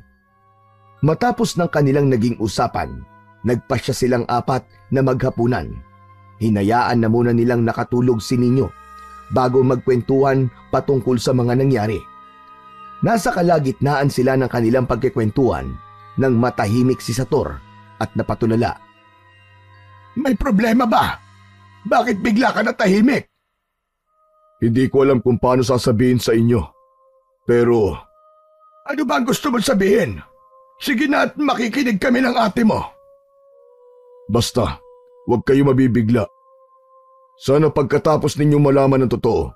Matapos ng kanilang naging usapan, nagpasya silang apat na maghapunan. Hinayaan na muna nilang nakatulog si Ninyo bago magkwentuhan patungkol sa mga nangyari. Nasa kalagitnaan sila ng kanilang pagkikwentuhan nang matahimik si Sator at napatulala. May problema ba? Bakit bigla ka natahimik? Hindi ko alam kung paano sasabihin sa inyo. Pero... Ano ba ang gusto mong sabihin? Sige na at makikinig kami ng ate mo. Basta, huwag kayo mabibigla. Sana pagkatapos ninyong malaman ng totoo,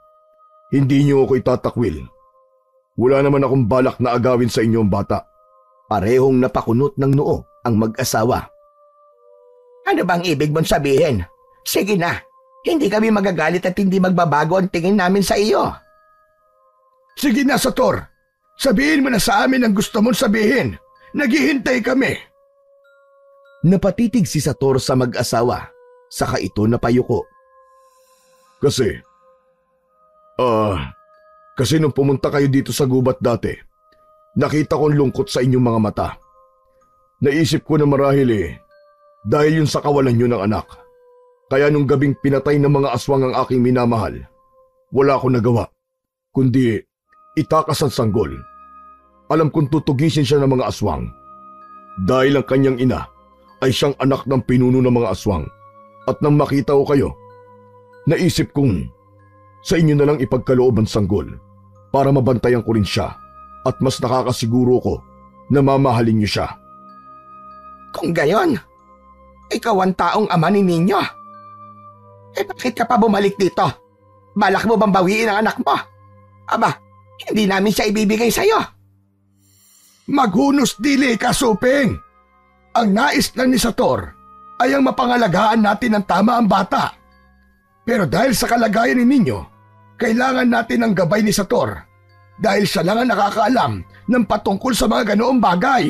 hindi niyo ako itatakwil. Wala naman akong balak na agawin sa inyong bata. Parehong napakunot ng noo ang mag-asawa. Ano bang ibig mong sabihin? Sige na, hindi kami magagalit at hindi magbabago ang tingin namin sa iyo. Sige na, Sator. Sabihin mo na sa amin ang gusto mong sabihin. Naghihintay kami. Napatitig si Sator sa mag-asawa, saka ito napayuko. Kasi nung pumunta kayo dito sa gubat dati, nakita kong lungkot sa inyong mga mata. Naisip ko na marahil dahil yun sa kawalan nyo ng anak. Kaya nung gabing pinatay ng mga aswang ang aking minamahal, wala akong nagawa, kundi itakas ang sanggol. Alam kong tutugisin siya ng mga aswang. Dahil ang kanyang ina ay siyang anak ng pinuno ng mga aswang. At nang makita ko kayo, naisip kong sa inyo na lang ipagkaloob ang sanggol para mabantayan ko rin siya at mas nakakasiguro ko na mamahalin niyo siya. Kung gayon, ikaw ang taong ama ni Ninyo. Bakit ka pa bumalik dito? Balak mo bang bawiin ang anak mo? Aba, hindi namin siya ibibigay sa'yo. Maghunos dili ka, Supeng. Ang nais lang ni Sator ay ang mapangalagaan natin ng tama ang bata. Pero dahil sa kalagayan ni Ninyo, kailangan natin ang gabay ni Sator dahil siya lang ang nakakaalam ng patungkol sa mga ganoong bagay.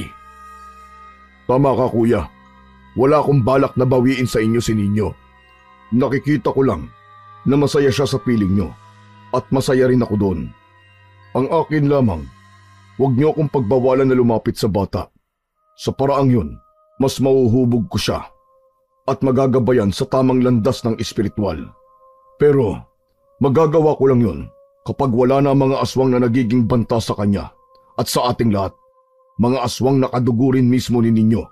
Tama ka kuya. Wala akong balak na bawiin sa inyo si Ninyo. Nakikita ko lang na masaya siya sa piling nyo at masaya rin ako doon. Ang akin lamang, huwag niyo akong pagbawalan na lumapit sa bata. Sa paraang yun, mas mauhubog ko siya at magagabayan sa tamang landas ng espiritual. Pero magagawa ko lang yun kapag wala na mga aswang na nagiging banta sa kanya at sa ating lahat, mga aswang na kadugurin mismo ni Ninyo.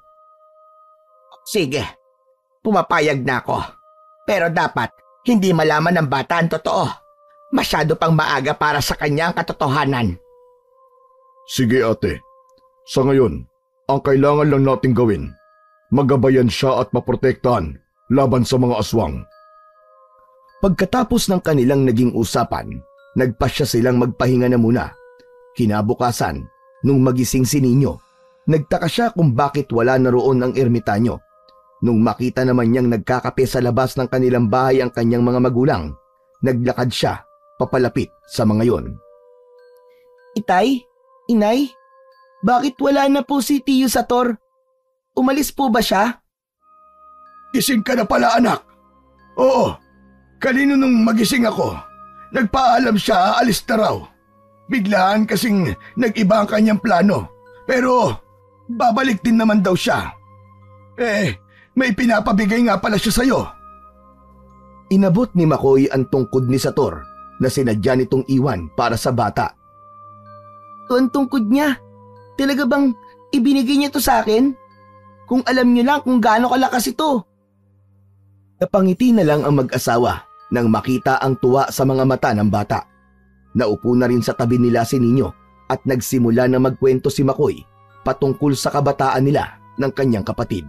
Sige, pumapayag na ako. Pero dapat hindi malaman ng bata ang totoo. Masyado pang maaga para sa kanya ang katotohanan. Sige ate, sa ngayon, Ang kailangan lang nating gawin, magabayan siya at maprotektahan laban sa mga aswang. Pagkatapos ng kanilang naging usapan, nagpasya silang magpahinga na muna. Kinabukasan, nung magising si Nino, nagtaka siya kung bakit wala na roon ang ermitanyo. Nung makita naman niyang nagkakape sa labas ng kanilang bahay ang kanyang mga magulang, naglakad siya papalapit sa mga yon. Itay? Inay? Bakit wala na po si Tiyo Sator? Umalis po ba siya? Gising ka na pala, anak. Oo, kanino nung magising ako, nagpaalam siya aalis na raw. Biglaan kasing nag-iba ang kanyang plano, pero babalik din naman daw siya. May pinapabigay nga pala siya sa'yo. Inabot ni Makoy ang tungkod ni Sator na sinadya nitong iwan para sa bata. Ang tungkod niya? Talaga bang ibinigay niya to sa akin? Kung alam niyo lang kung gaano kalakas ito. Napangiti na lang ang mag-asawa nang makita ang tuwa sa mga mata ng bata. Naupo na rin sa tabi nila si Nino at nagsimula na magkwento si Makoy patungkol sa kabataan nila ng kanyang kapatid.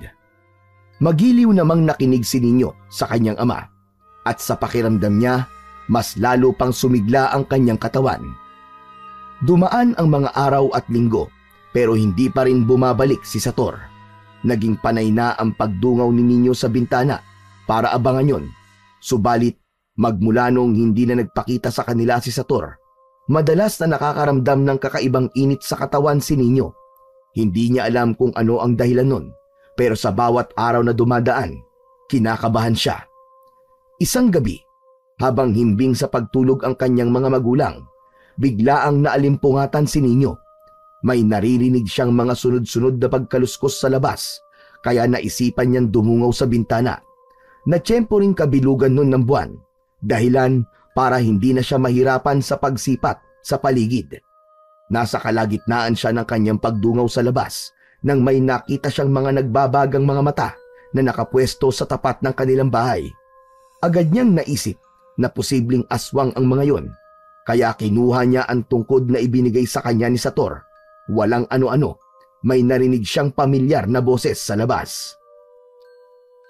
Magiliw namang nakinig si Nino sa kanyang ama at sa pakiramdam niya, mas lalo pang sumigla ang kanyang katawan. Dumaan ang mga araw at linggo pero hindi pa rin bumabalik si Sator. Naging panay na ang pagdungaw ni Nino sa bintana para abangan yon. Subalit magmula nung hindi na nagpakita sa kanila si Sator, madalas na nakakaramdam ng kakaibang init sa katawan si Nino. Hindi niya alam kung ano ang dahilan nun, pero sa bawat araw na dumadaan, kinakabahan siya. Isang gabi, habang himbing sa pagtulog ang kanyang mga magulang, biglaang naalimpungatan si Nino. May naririnig siyang mga sunod-sunod na pagkaluskos sa labas, kaya naisipan niyang dumungaw sa bintana. Natsyempo ring kabilugan nun ng buwan, dahilan para hindi na siya mahirapan sa pagsipat sa paligid. Nasa kalagitnaan siya ng kanyang pagdungaw sa labas nang may nakita siyang mga nagbabagang mga mata na nakapwesto sa tapat ng kanilang bahay. Agad niyang naisip na posibleng aswang ang mga yon, kaya kinuha niya ang tungkod na ibinigay sa kanya ni Sator. Walang ano-ano, may narinig siyang pamilyar na boses sa labas.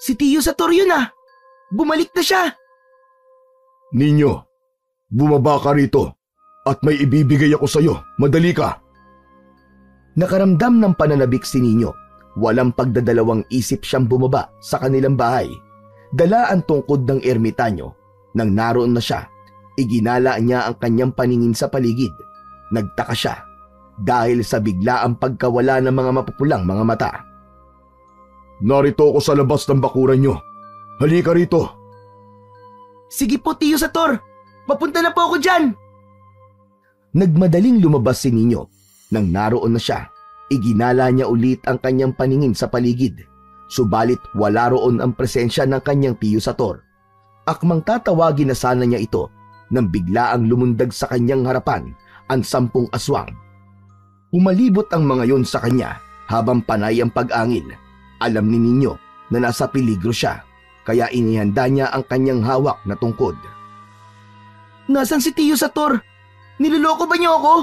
Si Tiyo Sator yun ah! Bumalik na siya! Ninyo, bumaba ka rito at may ibibigay ako sa'yo. Madali ka. Nakaramdam ng pananabik si Nino. Walang pagdadalawang isip siyang bumaba sa kanilang bahay. Dala ang tungkod ng ermitanyo. Nang naroon na siya, iginala niya ang kanyang paningin sa paligid. Nagtaka siya dahil sa biglaang pagkawala ng mga mapupulang mga mata. Narito ako sa labas ng bakuran nyo. Halika rito. Sige po, Tiyo Sator! Mapunta na po ako dyan! Nagmadaling lumabas si Nino. Nang naroon na siya, iginala niya ulit ang kanyang paningin sa paligid. Subalit wala roon ang presensya ng kanyang Tiyo Sator. Akmang tatawagin na sana niya ito nang biglaang lumundag sa kanyang harapan ang 10 aswang. Umalibot ang mga yon sa kanya habang panay ang pag-angil. Alam ni Nino na nasa peligro siya, kaya inihanda niya ang kanyang hawak na tungkod. Nasaan si Tiyo Sator? Niloloko ba niyo ako?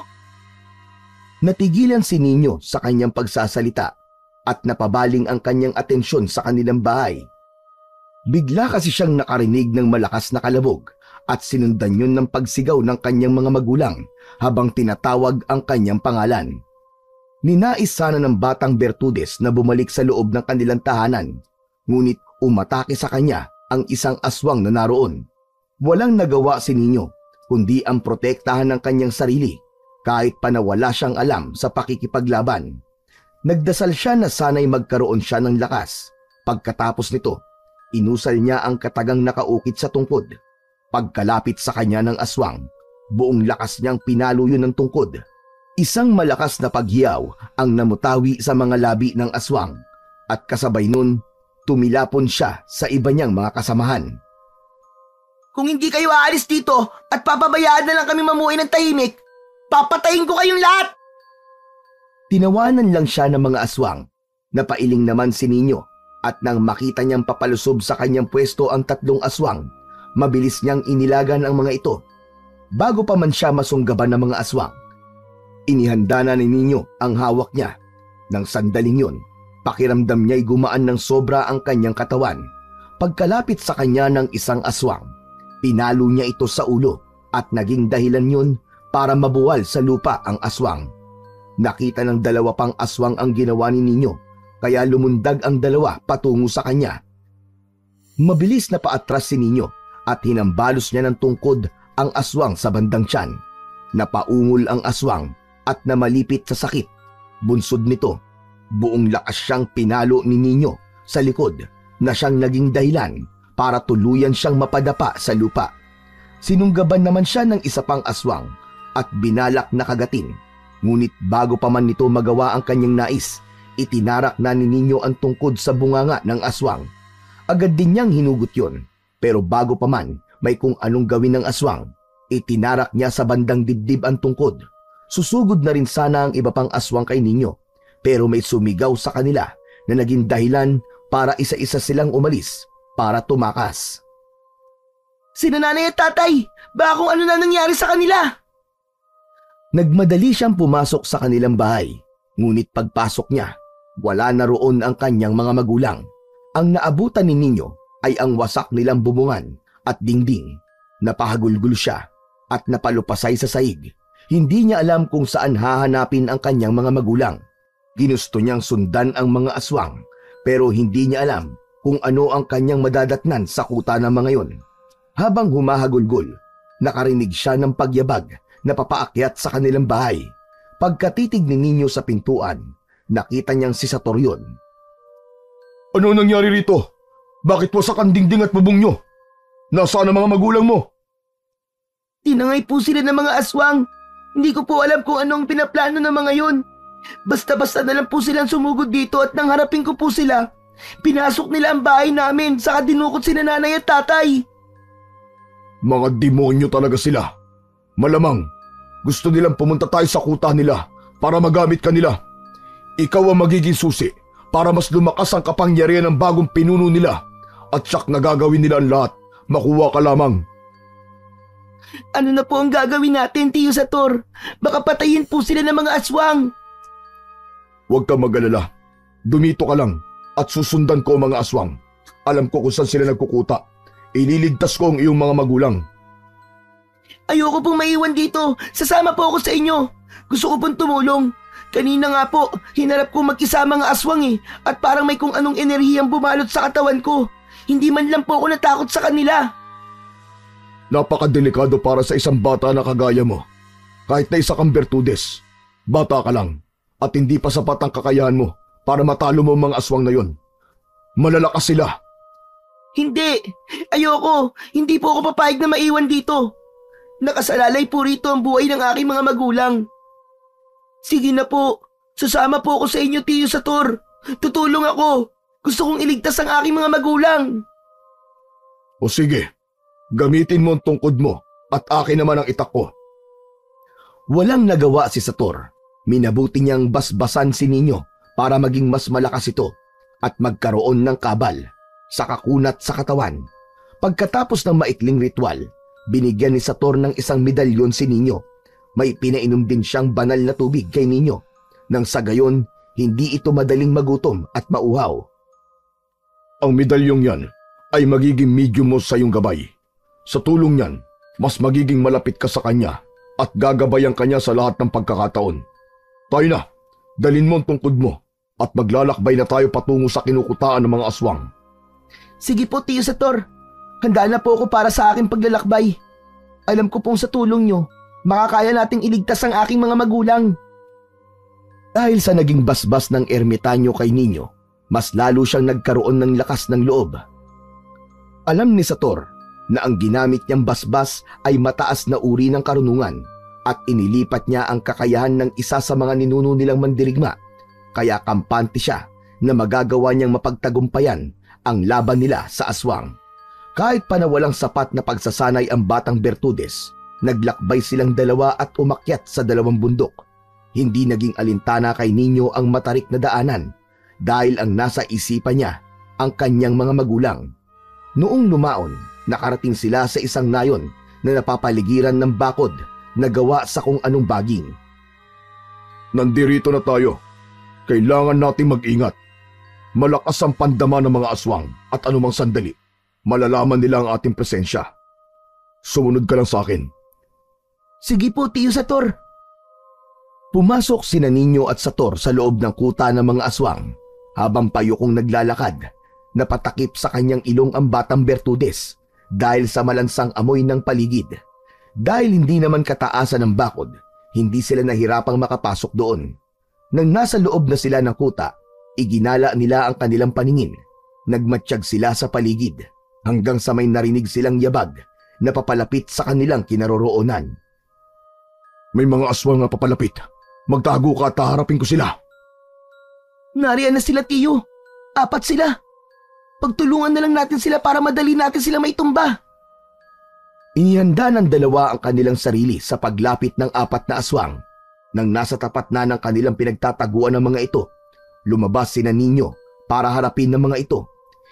Natigilan si Nino sa kanyang pagsasalita at napabaling ang kanyang atensyon sa kanilang bahay. Bigla kasi siyang nakarinig ng malakas na kalabog at sinundan yun ng pagsigaw ng kanyang mga magulang habang tinatawag ang kanyang pangalan. Ninais sana ng batang Bertudes na bumalik sa loob ng kanilang tahanan, ngunit umatake sa kanya ang isang aswang na naroon. Walang nagawa si Nino kundi ang protektahan ng kanyang sarili kahit pa na wala siyang alam sa pakikipaglaban. Nagdasal siya na sana'y magkaroon siya ng lakas. Pagkatapos nito, inusal niya ang katagang nakaukit sa tungkod. Pagkalapit sa kanya ng aswang, buong lakas niyang pinalo yun ng tungkod. Isang malakas na paghiyaw ang namutawi sa mga labi ng aswang at kasabay nun, tumilapon siya sa iba niyang mga kasamahan. Kung hindi kayo aalis dito at papabayaan na lang kami mamuhay ng tahimik, papatayin ko kayong lahat! Tinawanan lang siya ng mga aswang. Napailing naman si Nino at nang makita niyang papalusob sa kanyang pwesto ang 3 aswang, mabilis niyang inilagan ang mga ito. Bago pa man siya masunggaban ng mga aswang, inihanda na ni Nino ang hawak niya. Nang sandaling yun, pakiramdam niya'y gumaan ng sobra ang kanyang katawan. Pagkalapit sa kanya ng isang aswang, pinalo niya ito sa ulo at naging dahilan yun para mabuwal sa lupa ang aswang. Nakita ng dalawa pang aswang ang ginawa ni Nino, kaya lumundag ang dalawa patungo sa kanya. Mabilis na paatras si Nino at hinambalos niya ng tungkod ang aswang sa bandang tiyan. Napaungol ang aswang at namalipit sa sakit. Bunsod nito, buong lakas siyang pinalo ni Nino sa likod na siyang naging dahilan para tuluyan siyang mapadapa sa lupa. Sinunggaban naman siya ng isa pang aswang at binalak na kagatin. Ngunit bago pa man nito magawa ang kanyang nais, itinarak na ni Nino ang tungkod sa bunganga ng aswang. Agad din niyang hinugot yon, pero bago pa man may kung anong gawin ng aswang, itinarak niya sa bandang dibdib ang tungkod. Susugod na rin sana ang iba pang aswang kay Nino, pero may sumigaw sa kanila na naging dahilan para isa-isa silang umalis para tumakas. Sina nanay at tatay, baka kung ano na nangyari sa kanila. Nagmadali siyang pumasok sa kanilang bahay, ngunit pagpasok niya, wala na roon ang kanyang mga magulang. Ang naabutan ni Nino ay ang wasak nilang bubungan at dingding. Napahagulgul siya at napalupasay sa saig. Hindi niya alam kung saan hahanapin ang kanyang mga magulang. Ginusto niyang sundan ang mga aswang, pero hindi niya alam kung ano ang kanyang madadatnan sa kuta ng mga yon. Habang humahagulgol, nakarinig siya ng pagyabag na papaakyat sa kanilang bahay. Pagkatitig ni Nino sa pintuan, nakita niyang si Sator yun. Ano nangyari rito? Bakit wasak ang dingding at bubong nyo? Nasaan ang mga magulang mo? Tinangay po sila ng mga aswang. Hindi ko po alam kung anong pinaplano ng mga yun. Basta-basta na lang po silang sumugod dito at nang harapin ko po sila, pinasok nila ang bahay namin saka dinukot sina nanay at tatay. Mga demonyo talaga sila. Malamang, gusto nilang pumunta tayo sa kuta nila para magamit ka nila. Ikaw ang magiging susi para mas lumakas ang kapangyarihan ng bagong pinuno nila at siyak na gagawin nila ang lahat. Makuha ka lamang. Ano na po ang gagawin natin, Tiyo Sator? Baka patayin po sila ng mga aswang. Huwag kang mag-alala. Dumito ka lang at susundan ko ang mga aswang. Alam ko kung saan sila nagkukuta. Ililigtas ko ang iyong mga magulang. Ayoko pong maiwan dito. Sasama po ako sa inyo. Gusto ko pong tumulong. Kanina nga po, hinarap ko magkisama ang aswang at parang may kung anong enerhiyang bumalot sa katawan ko. Hindi man lang po ako natakot sa kanila. Napakadelikado para sa isang bata na kagaya mo. Kahit na isa kang bertudes, bata ka lang at hindi pa sapat ang kakayahan mo para matalo mo ang mga aswang na yon. Malalakas sila. Hindi! Ayoko! Hindi po ako papayag na maiwan dito. Nakasalalay po rito ang buhay ng aking mga magulang. Sige na po. Sasama po ako sa inyo, Tiyo Sator. Tutulong ako. Gusto kong iligtas ang aking mga magulang. O sige, gamitin mo ang tungkod mo at akin naman ang itak ko. Walang nagawa si Sator. Minabuti niyang basbasan si Nino para maging mas malakas ito at magkaroon ng kabal sa kakunat sa katawan. Pagkatapos ng maikling ritual, binigyan ni Sator ng isang medalyon si Nino. May pinainom din siyang banal na tubig kay Nino. Nang sa gayon, hindi ito madaling magutom at mauhaw. Ang medalyong yan ay magiging medium mo sa iyong gabay. Sa tulong yan, mas magiging malapit ka sa kanya at gagabayan kanya sa lahat ng pagkakataon. Tayo na, dalin mo ang tungkod mo at maglalakbay na tayo patungo sa kinukutaan ng mga aswang. Sige po, Tiyo Sator. Handa na po ako para sa aking paglalakbay. Alam ko pong sa tulong nyo, makakaya nating iligtas ang aking mga magulang. Dahil sa naging basbas ng ermitanyo kay Nino, mas lalo siyang nagkaroon ng lakas ng loob. Alam ni Sator na ang ginamit niyang basbas ay mataas na uri ng karunungan at inilipat niya ang kakayahan ng isa sa mga ninuno nilang mandirigma, kaya kampante siya na magagawa niyang mapagtagumpayan ang laban nila sa aswang. Kahit pa na walang sapat na pagsasanay ang batang Bertudes, naglakbay silang dalawa at umakyat sa dalawang bundok. Hindi naging alintana kay Nino ang matarik na daanan dahil ang nasa isipan niya ang kanyang mga magulang. Noong lumaon, nakarating sila sa isang nayon na napapaligiran ng bakod na gawa sa kung anong baging. Nandirito na tayo. Kailangan nating mag-ingat. Malakas ang pandama ng mga aswang at anumang sandali, malalaman nila ang ating presensya. Sumunod ka lang sa akin. Sige po, Tiyo Sator. Pumasok sina Ninyo at Sator sa loob ng kuta ng mga aswang habang payukong naglalakad. Napatakip sa kanyang ilong ang batang Bertudes dahil sa malansang amoy ng paligid. Dahil hindi naman kataasan ng bakod, hindi sila nahirapang makapasok doon. Nang nasa loob na sila ng kuta, iginala nila ang kanilang paningin. Nagmatsyag sila sa paligid hanggang sa may narinig silang yabag na papalapit sa kanilang kinaroroonan. May mga aswang na papalapit. Magtago ka at haharapin ko sila. Nariyan na sila, Tiyo. 4 sila. Pagtulungan na lang natin sila para madali natin sila maitumba. Inihanda ng dalawa ang kanilang sarili sa paglapit ng 4 na aswang. Nang nasa tapat na ng kanilang pinagtataguan ng mga ito, lumabas sina Ninyo para harapin ng mga ito.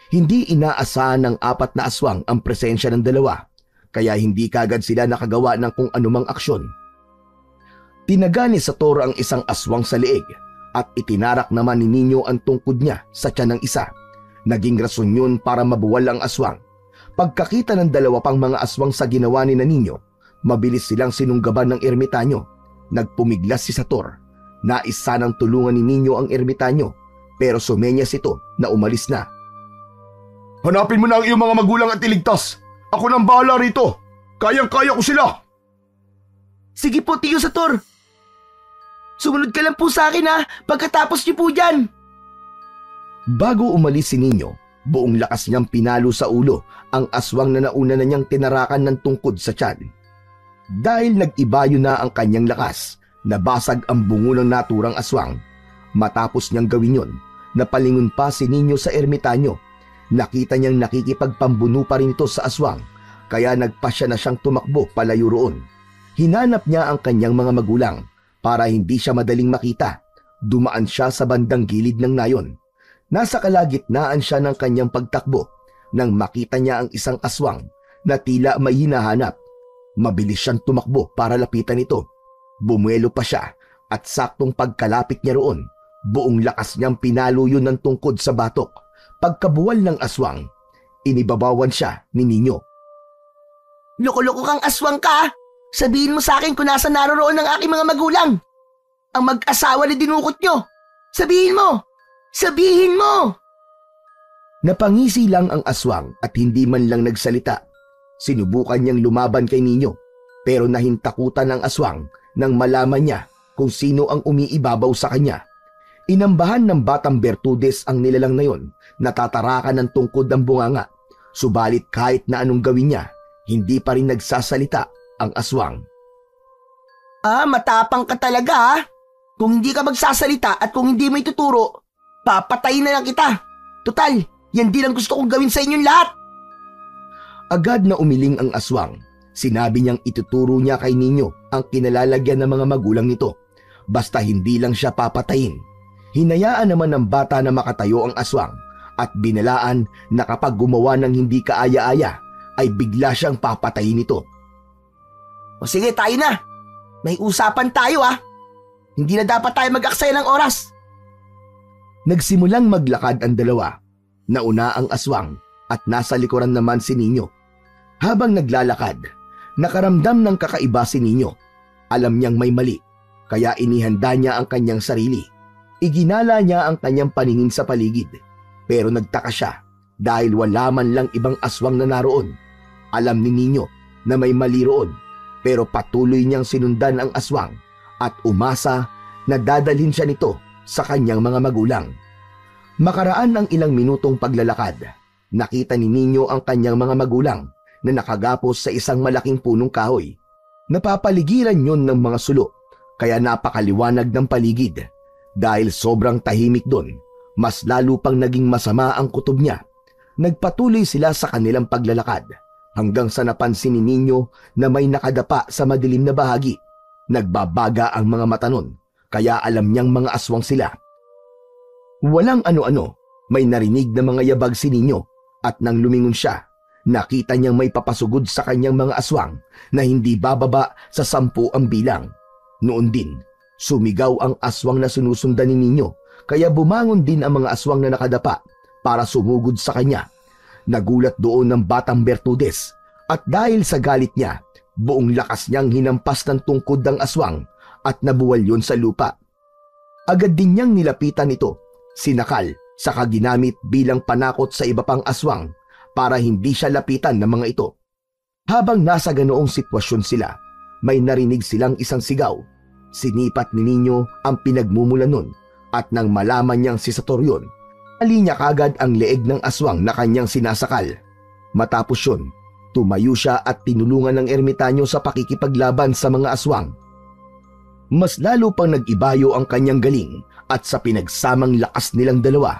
Hindi inaasahan ng 4 na aswang ang presensya ng dalawa, kaya hindi kagad sila nakagawa ng kung anumang aksyon. Tinaga ni Sator ang isang aswang sa leeg at itinarak naman ni Ninyo ang tungkod niya sa tiyan ng isa. Naging rason yun para mabuwal ang aswang. Pagkakita ng dalawa pang mga aswang sa ginawa ni Ninyo, mabilis silang sinunggaban ng ermitanyo. Nagpumiglas si Sator. Nais sanang tulungan ni Ninyo ang ermitanyo, pero sumenyas ito na umalis na. Hanapin mo na ang iyong mga magulang at iligtas. Ako nang bahala rito. Kayang-kaya ko sila. Sige po, Tiyo Sator. Sumunod ka lang po sa akin, ha, pagkatapos niyo po dyan. Bago umalis si Ninyo, buong lakas niyang pinalo sa ulo ang aswang na nauna na niyang tinarakan ng tungkod sa tiyan. Dahil nag-ibayo na ang kanyang lakas, nabasag ang bungo ng naturang aswang. Matapos niyang gawin yon, napalingon pa si Ninyo sa ermitanyo. Nakita niyang nakikipagpambuno pa rin ito sa aswang, kaya nagpasya na siyang tumakbo palayo roon. Hinanap niya ang kanyang mga magulang para hindi siya madaling makita. Dumaan siya sa bandang gilid ng nayon. Nasa kalagitnaan siya ng kanyang pagtakbo nang makita niya ang isang aswang na tila may hinahanap. Mabilis siyang tumakbo para lapitan ito. Bumuelo pa siya at saktong pagkalapit niya roon, buong lakas niyang pinalo yun ng tungkod sa batok. Pagkabuwal ng aswang, inibabawan siya ni Ninyo. Loko-loko kang aswang ka! Sabihin mo sa akin kung nasa naroroon ng aking mga magulang. Ang mag-asawa na dinukot nyo. Sabihin mo! Sabihin mo! Napangisi lang ang aswang at hindi man lang nagsalita. Sinubukan niyang lumaban kay Ninyo, pero nahintakutan ang aswang nang malaman niya kung sino ang umiibabaw sa kanya. Inambahan ng batang Bertudes ang nilalang na yon, natatarakan ng tungkod ng bunganga. Subalit kahit na anong gawin niya, hindi pa rin nagsasalita ang aswang. Matapang ka talaga, ha? Kung hindi ka magsasalita at kung hindi mo ituturo, papatayin na lang kita. Total, yan din ang gusto kong gawin sa inyong lahat. Agad na umiling ang aswang. Sinabi niyang ituturo niya kay Ninyo ang kinalalagyan ng mga magulang nito. Basta hindi lang siya papatayin. Hinayaan naman ng bata na makatayo ang aswang at binalaan na kapag gumawa ng hindi kaaya-aya ay bigla siyang papatayin nito. O sige, tayo na. May usapan tayo, ha? Hindi na dapat tayo mag-aksaya ng oras. Nagsimulang maglakad ang dalawa. Nauna ang aswang at nasa likuran naman si Ninyo. Habang naglalakad, nakaramdam ng kakaiba si Ninyo. Alam niyang may mali, kaya inihanda niya ang kanyang sarili. Iginala niya ang kanyang paningin sa paligid, pero nagtaka siya dahil wala man lang ibang aswang na naroon. Alam ni Ninyo na may mali roon, pero patuloy niyang sinundan ang aswang at umasa na dadalhin siya nito sa kanyang mga magulang. Makaraan ang ilang minutong paglalakad, nakita ni Ninyo ang kanyang mga magulang na nakagapos sa isang malaking punong kahoy. Napapaligiran yon ng mga sulo, kaya napakaliwanag ng paligid. Dahil sobrang tahimik doon, mas lalo pang naging masama ang kutob niya. Nagpatuloy sila sa kanilang paglalakad hanggang sa napansin ni Ninyo na may nakadapa sa madilim na bahagi. Nagbabaga ang mga mata nun, kaya alam niyang mga aswang sila. Walang ano-ano, may narinig na mga yabag si Ninyo at nang lumingon siya, nakita niyang may papasugod sa kanyang mga aswang na hindi bababa sa 10 ang bilang. Noon din, sumigaw ang aswang na sinusundan ni Ninyo kaya bumangon din ang mga aswang na nakadapa para sumugod sa kanya. Nagulat doon ng batang Bertudes at dahil sa galit niya, buong lakas niyang hinampas ng tungkod ng aswang at nabuwal yun sa lupa. Agad din niyang nilapitan ito, sinakal, saka ginamit bilang panakot sa iba pang aswang para hindi siya lapitan ng mga ito. Habang nasa ganoong sitwasyon sila, may narinig silang isang sigaw. Sinipat ni Nino ang pinagmumula nun at nang malaman niyang si Sator yun, alinya kagad ang leeg ng aswang na kanyang sinasakal. Matapos yun, tumayo siya at tinulungan ng ermitanyo sa pakikipaglaban sa mga aswang. Mas lalo pang nag-ibayo ang kanyang galing at sa pinagsamang lakas nilang dalawa,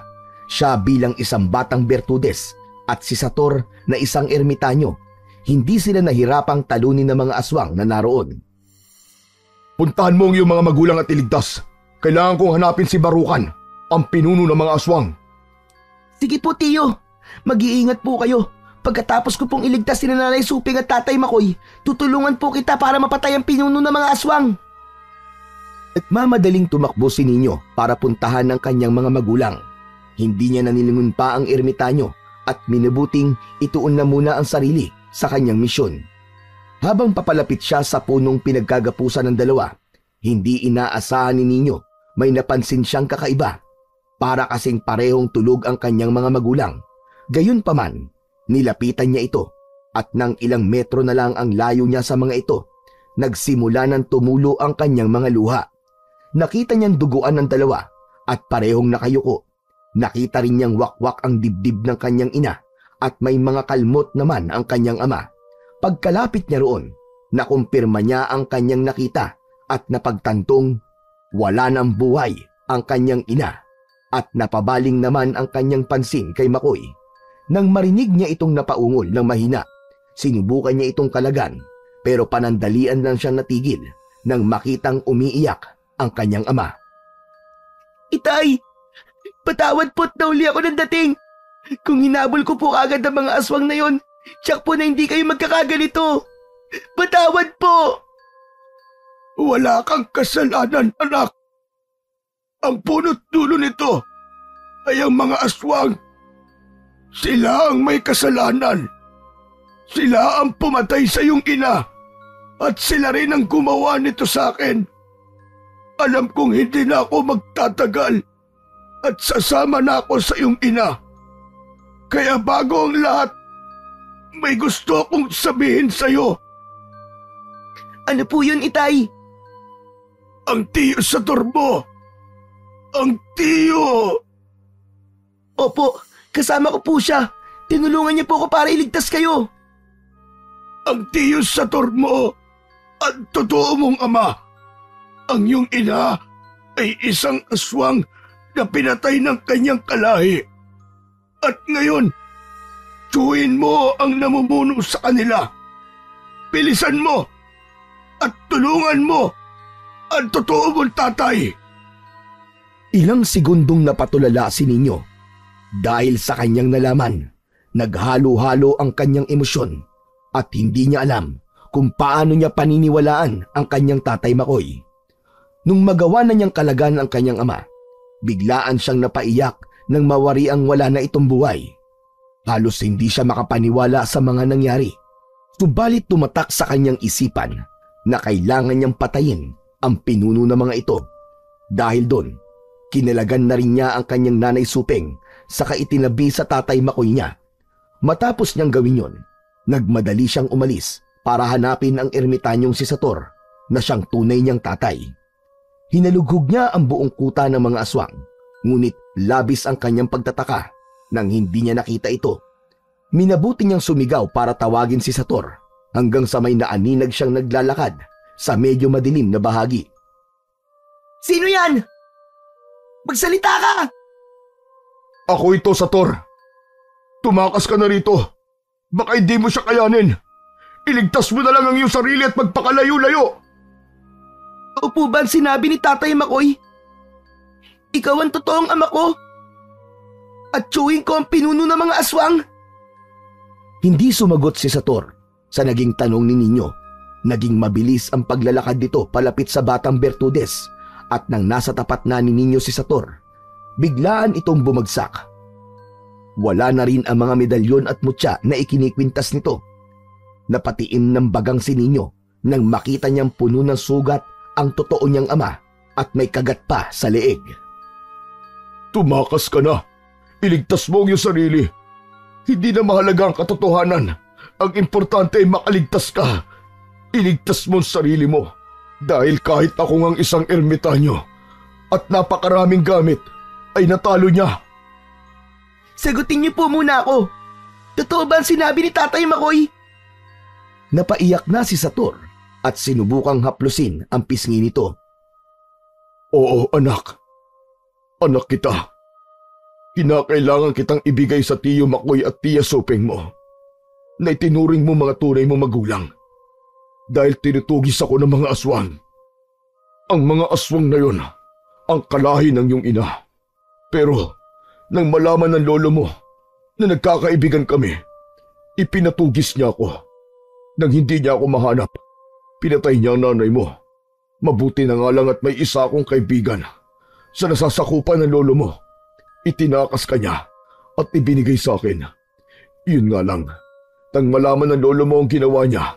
siya bilang isang batang Bertudes at si Sator na isang ermitanyo, hindi sila nahirapang talunin ng mga aswang na naroon. Puntahan mo ang iyong mga magulang at iligtas. Kailangan kong hanapin si Barukan, ang pinuno ng mga aswang. Sige po, Tiyo. Mag-iingat po kayo. Pagkatapos ko pong iligtas si Nanay Suping at Tatay Makoy, tutulungan po kita para mapatay ang pinuno ng mga aswang. At mamadaling tumakbo si Nino para puntahan ng kanyang mga magulang. Hindi niya nanilingon pa ang ermitanyo at minabuting ituon na muna ang sarili sa kanyang misyon. Habang papalapit siya sa punong pinagkagapusan ng dalawa, hindi inaasahan ni Nino may napansin siyang kakaiba. Para kasing parehong tulog ang kanyang mga magulang. Gayunpaman, nilapitan niya ito at nang ilang metro na lang ang layo niya sa mga ito, nagsimula ng tumulo ang kanyang mga luha. Nakita niyang duguan ng dalawa at parehong nakayuko. Nakita rin niyang wakwak ang dibdib ng kanyang ina at may mga kalmot naman ang kanyang ama. Pagkalapit niya roon, nakumpirma niya ang kanyang nakita at napagtantong wala ng buhay ang kanyang ina at napabaling naman ang kanyang pansin kay Makoy. Nang marinig niya itong napaungol ng mahina, sinubukan niya itong kalagan pero panandalian lang siyang natigil nang makitang umiiyak ang kanyang ama. Itay, patawad po't nauli ako ng dating. Kung hinabol ko po agad ang mga aswang na yon, tiyak po na hindi kayo magkakaganito. Patawad po! Wala kang kasalanan, anak. Ang punot dulo nito ay ang mga aswang. Sila ang may kasalanan. Sila ang pumatay sa iyong ina at sila rin ang gumawa nito sa akin. Alam kong hindi na ako magtatagal at sasama na ako sa iyong ina. Kaya bago ang lahat, may gusto akong sabihin sa iyo. Ano po yun, Itay? Ang tiyo sa turbo. Ang tiyo! Opo, kasama ko po siya. Tinulungan niya po ako para iligtas kayo. Ang tiyo sa turbo at totoo mong ama. Ang iyong ina ay isang aswang na pinatay ng kanyang kalahi. At ngayon, tiyuhin mo ang namumuno sa kanila. Bilisan mo at tulungan mo ang totoo mong tatay. Ilang segundong napatulala si Nino. Dahil sa kanyang nalaman, naghalo-halo ang kanyang emosyon at hindi niya alam kung paano niya paniniwalaan ang kanyang Tatay Makoy. Nung magawa na niyang kalagan ang kanyang ama, biglaan siyang napaiyak nang mawari ang wala na itong buhay. Halos hindi siya makapaniwala sa mga nangyari. Subalit tumatak sa kanyang isipan na kailangan niyang patayin ang pinuno ng mga ito. Dahil doon, kinalagan na rin niya ang kanyang Nanay Suping saka itinabi sa Tatay Makoy niya. Matapos niyang gawin yon, nagmadali siyang umalis para hanapin ang ermitanyong si Sator na siyang tunay niyang tatay. Hinalughog niya ang buong kuta ng mga aswang, ngunit labis ang kanyang pagtataka nang hindi niya nakita ito. Minabuti niyang sumigaw para tawagin si Sator hanggang sa may naaninag siyang naglalakad sa medyo madilim na bahagi. Sino yan? Magsalita ka! Ako ito, Sator. Tumakas ka na rito. Baka hindi mo siya kayanin. Iligtas mo na lang ang iyong sarili at magpakalayo-layo. Opo ba ang sinabi ni Tatay Makoy? Ikaw ang totoong ama ko? At tiyuhin ko ang pinuno ng mga aswang? Hindi sumagot si Sator sa naging tanong ni Nino. Naging mabilis ang paglalakad nito palapit sa batang Bertudes at nang nasa tapat na ni Nino si Sator, biglaan itong bumagsak. Wala na rin ang mga medalyon at mutya na ikinikwintas nito. Napatiim ng bagang si Nino nang makita niyang puno ng sugat ang totoo niyang ama at may kagat pa sa leeg. Tumakas ka na. Iligtas mo ang iyong sarili. Hindi na mahalaga ang katotohanan. Ang importante ay makaligtas ka. Iligtas mo ang sarili mo. Dahil kahit ako ngang isang ermitanyo at napakaraming gamit, ay natalo niya. Sagutin niyo po muna ako. Totoo ba ang sinabi ni Tatay Makoy? Napaiyak na si Sator at sinubukang haplusin ang pisngi nito. Oo, anak. Anak kita. Kinakailangan kitang ibigay sa Tiyo Makoy at Tia Suping mo na itinuring mo mga tunay mo magulang dahil tinutugis ako ng mga aswang. Ang mga aswang na yon ang kalahi ng iyong ina. Pero nang malaman ng lolo mo na nagkakaibigan kami, ipinatugis niya ako. Nang hindi niya ako mahanap, pinatay niya ang nanay mo. Mabuti na nga lang at may isa akong kaibigan sa nasasakupan ng lolo mo. Itinakas ka niya at ibinigay sa akin. Yun nga lang, nang malaman ng lolo mo ang ginawa niya,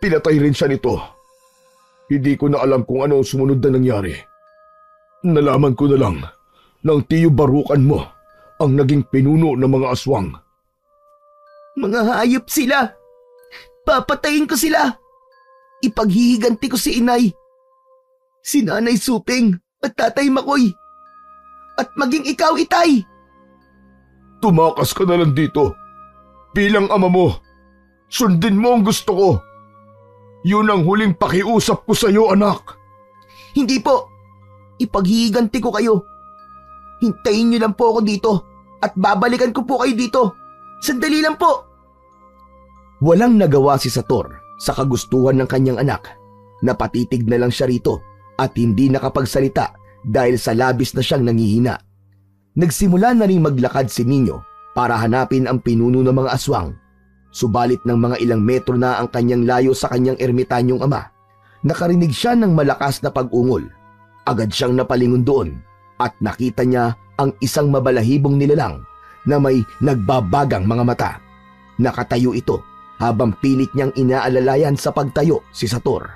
pinatay rin siya nito. Hindi ko na alam kung ano ang sumunod na nangyari. Nalaman ko na lang ng Tiyo Barukan mo ang naging pinuno ng mga aswang. Mga hayop sila. Papatayin ko sila. Ipaghihiganti ko si Inay, si Nanay Suping at Tatay Makoy. At maging ikaw, Itay. Tumakas ka na lang dito. Bilang ama mo, sundin mo ang gusto ko. Yun ang huling pakiusap ko sa iyo, anak. Hindi po. Ipaghihiganti ko kayo. Hintayin niyo lang po ako dito at babalikan ko po kayo dito. Sandali lang po. Walang nagawa si Sator sa kagustuhan ng kanyang anak. Napatitig na lang siya rito at hindi nakapagsalita dahil sa labis na siyang nangihina. Nagsimula na rin maglakad si Nino para hanapin ang pinuno ng mga aswang. Subalit ng mga ilang metro na ang kanyang layo sa kanyang ermitanyong ama, nakarinig siya ng malakas na pag-ungol. Agad siyang napalingon doon at nakita niya ang isang mabalahibong nilalang na may nagbabagang mga mata. Nakatayo ito habang pilit niyang inaalalayan sa pagtayo si Sator.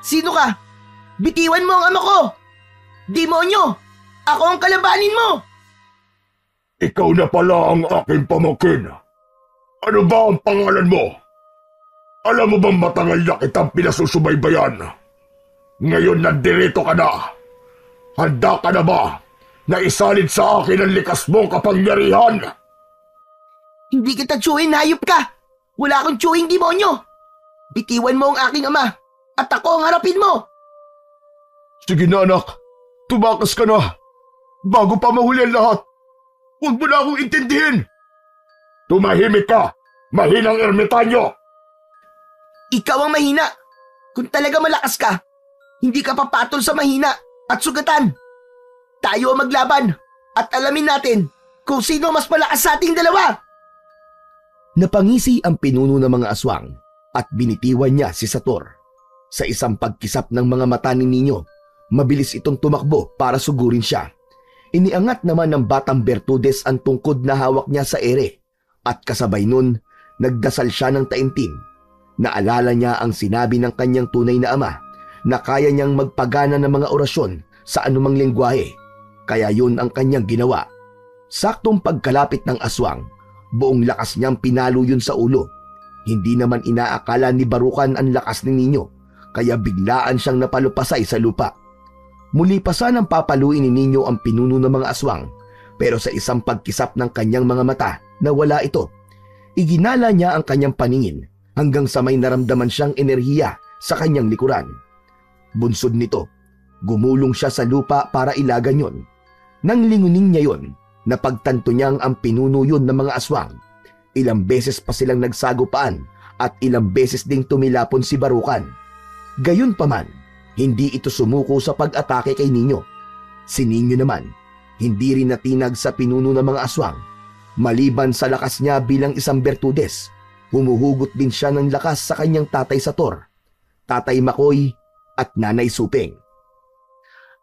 Sino ka? Bitiwan mo ang ama ko! Demonyo! Ako ang kalabanin mo! Ikaw na pala ang aking pamangkin. Ano ba ang pangalan mo? Alam mo bang matagal na kitang pinasusubaybayan? Ngayon nandirito ka na. Handa ka na ba na isalid sa akin ang likas mong kapangyarihan? Hindi kita tsuhin, hayop ka! Wala akong tsuhing demonyo! Bitiwan mo ang aking ama at ako ang harapin mo! Sige na anak, tumakas ka na. Bago pa mahuli ang lahat, huwag mo na akong intindihin. Tumahimik ka, mahinang ermitanyo! Ikaw ang mahina. Kung talaga malakas ka, hindi ka papatol sa mahina at sugatan. Tayo ang maglaban at alamin natin kung sino mas malakas sa ating dalawa. Napangisi ang pinuno ng mga aswang at binitiwan niya si Sator. Sa isang pagkisap ng mga mata ni Nino, mabilis itong tumakbo para sugurin siya. Iniangat naman ng batang Bertudes ang tungkod na hawak niya sa ere at kasabay nun, nagdasal siya ng taimtim. Naalala niya ang sinabi ng kanyang tunay na ama na kaya niyang magpagana ng mga orasyon sa anumang lengguwahe. Kaya yun ang kanyang ginawa. Saktong pagkalapit ng aswang, buong lakas niyang pinalo yun sa ulo. Hindi naman inaakala ni Barukan ang lakas ni Nino, kaya biglaan siyang napalupasay sa lupa. Muli pa sanang papaluin ni Nino ang pinuno ng mga aswang, pero sa isang pagkisap ng kanyang mga mata, nawala ito. Iginala niya ang kanyang paningin hanggang sa may naramdaman siyang enerhiya sa kanyang likuran. Bunsod nito, gumulong siya sa lupa para ilagan yon. Nang lingunin niya yon, napagtanto niyang ang pinuno yun ng mga aswang. Ilang beses pa silang nagsagupaan at ilang beses ding tumilapon si Barukan. Gayunpaman, hindi ito sumuko sa pag-atake kay Nino. Si Nino naman, hindi rin natinag sa pinuno ng mga aswang. Maliban sa lakas niya bilang isang Bertudes, humuhugot din siya ng lakas sa kanyang tatay Sator, Tatay Makoy at Nanay Suping.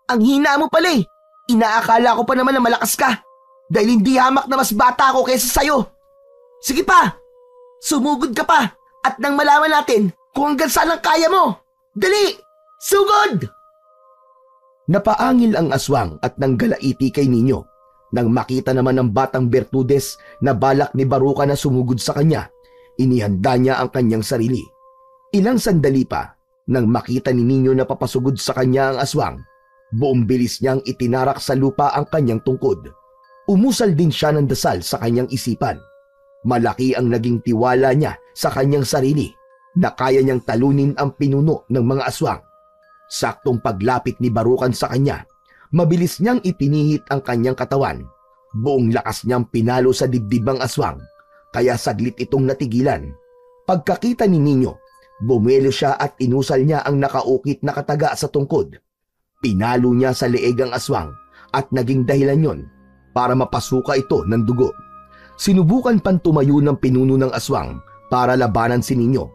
Ang hina mo pala eh! Inaakala ko pa naman na malakas ka dahil hindi hamak na mas bata ako kaysa sa'yo. Sige pa, sumugod ka pa at nang malaman natin kung hanggang saan ang kaya mo. Dali, sugod! Napaangil ang aswang at nanggalaiti kay Ninyo. Nang makita naman ng batang Bertudes na balak ni Baruca na sumugod sa kanya, inihanda niya ang kanyang sarili. Ilang sandali pa, nang makita ni Ninyo na papasugod sa kanya ang aswang, buong bilis niyang itinarak sa lupa ang kanyang tungkod. Umusal din siya ng dasal sa kanyang isipan. Malaki ang naging tiwala niya sa kanyang sarili na kaya niyang talunin ang pinuno ng mga aswang. Saktong paglapit ni Barucan sa kanya, mabilis niyang ipinihit ang kanyang katawan. Buong lakas niyang pinalo sa dibdib ang aswang, kaya saglit itong natigilan. Pagkakita ni Ninyo, bumelo siya at inusal niya ang nakaukit na kataga sa tungkod. Pinalo niya sa leeg ang aswang at naging dahilan yon para mapasuka ito ng dugo. Sinubukan pang tumayo ng pinuno ng aswang para labanan si Ninyo,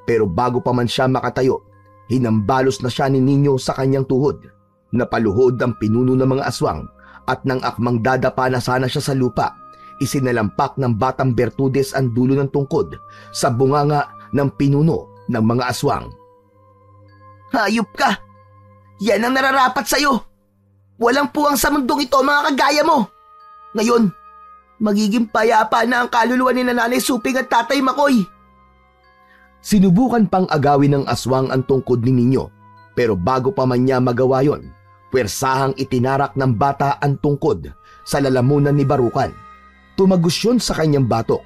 pero bago pa man siya makatayo, hinambalos na siya ni Ninyo sa kanyang tuhod. Napaluhod ang pinuno ng mga aswang at nang akmang dadapa na sana siya sa lupa, isinalampak ng batang Bertudes ang dulo ng tungkod sa bunganga ng pinuno ng mga aswang. Hayop ka! Yan ang nararapat sa'yo! Walang puwang sa mundong ito mga kagaya mo! Ngayon, magiging payapa na ang kaluluwa ni Nanay Suping at Tatay Makoy! Sinubukan pang agawin ng aswang ang tungkod ni Ninyo, pero bago pa man niya magawa yon, puwersahang itinarak ng bata ang tungkod sa lalamunan ni Barucan. Tumagos yun sa kanyang batok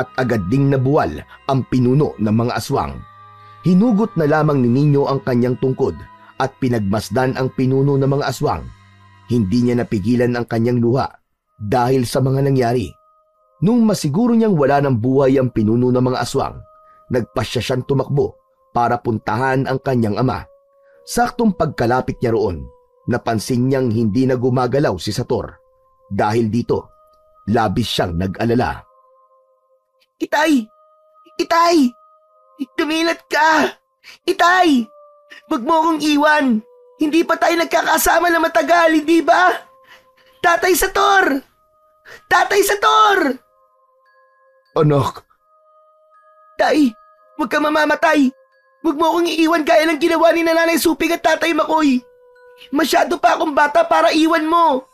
at agad ding nabuwal ang pinuno ng mga aswang. Hinugot na lamang ni Ninyo ang kanyang tungkod at pinagmasdan ang pinuno ng mga aswang. Hindi niya napigilan ang kanyang luha dahil sa mga nangyari. Nung masiguro niyang wala ng buhay ang pinuno ng mga aswang, nagpasya siyang tumakbo para puntahan ang kanyang ama. Saktong pagkalapit niya roon, napansin niyang hindi na gumagalaw si Sator. Dahil dito, labis siyang nag-alala. Itay! Itay! Tumilat ka! Itay! Huwag mo akong iwan! Hindi pa tayo nagkakasama na matagal, hindi ba? Tatay Sator! Tatay Sator! Anak, Tay, huwag ka mamamatay! Huwag mo akong iiwan gaya ng ginawa ni Nanay Suping at Tatay Makoy! Masyado pa akong bata para iwan mo!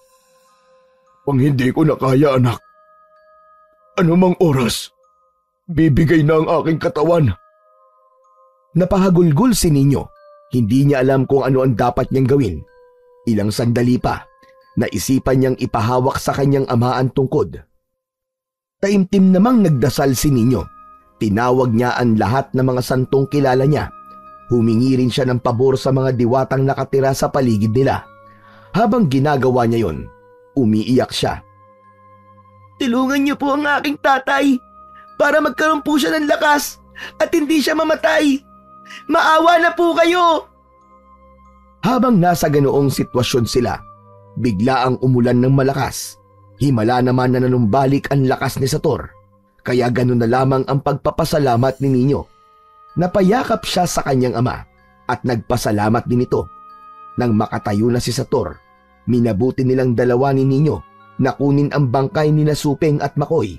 pang hindi ko na kaya, anak. Anumang oras, bibigay na ang aking katawan. Napahagulgol si Ninyo. Hindi niya alam kung ano ang dapat niyang gawin. Ilang sandali pa, naisipan niyang ipahawak sa kanyang ama ang tungkod. Taimtim namang nagdasal si Ninyo. Tinawag niya ang lahat ng mga santong kilala niya. Humingi rin siya ng pabor sa mga diwatang nakatira sa paligid nila. Habang ginagawa niya yon, umiiyak siya. Tulungan niyo po ang aking tatay para magkaroon po siya ng lakas at hindi siya mamatay. Maawa na po kayo! Habang nasa ganoong sitwasyon sila, bigla ang umulan ng malakas. Himala naman na nanumbalik ang lakas ni Sator. Kaya ganun na lamang ang pagpapasalamat ni Ninyo. Napayakap siya sa kanyang ama at nagpasalamat din ito. Nang makatayo na si Sator, minabuti nilang dalawa ni Ninyo na kunin ang bangkay ni Suping at Makoy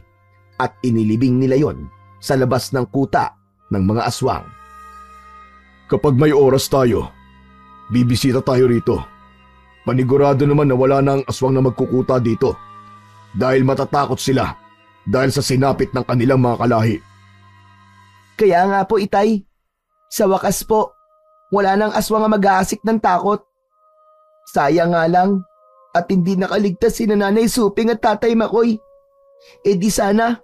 at inilibing nila yon sa labas ng kuta ng mga aswang. Kapag may oras tayo, bibisita tayo rito. Panigurado naman na wala na ang aswang na magkukuta dito dahil matatakot sila dahil sa sinapit ng kanilang mga kalahi. Kaya nga po, Itay. Sa wakas po, wala nang aswang na mag-aasik ng takot. Sayang nga lang at hindi nakaligtas si Nanay Suping at Tatay Makoy. E di sana,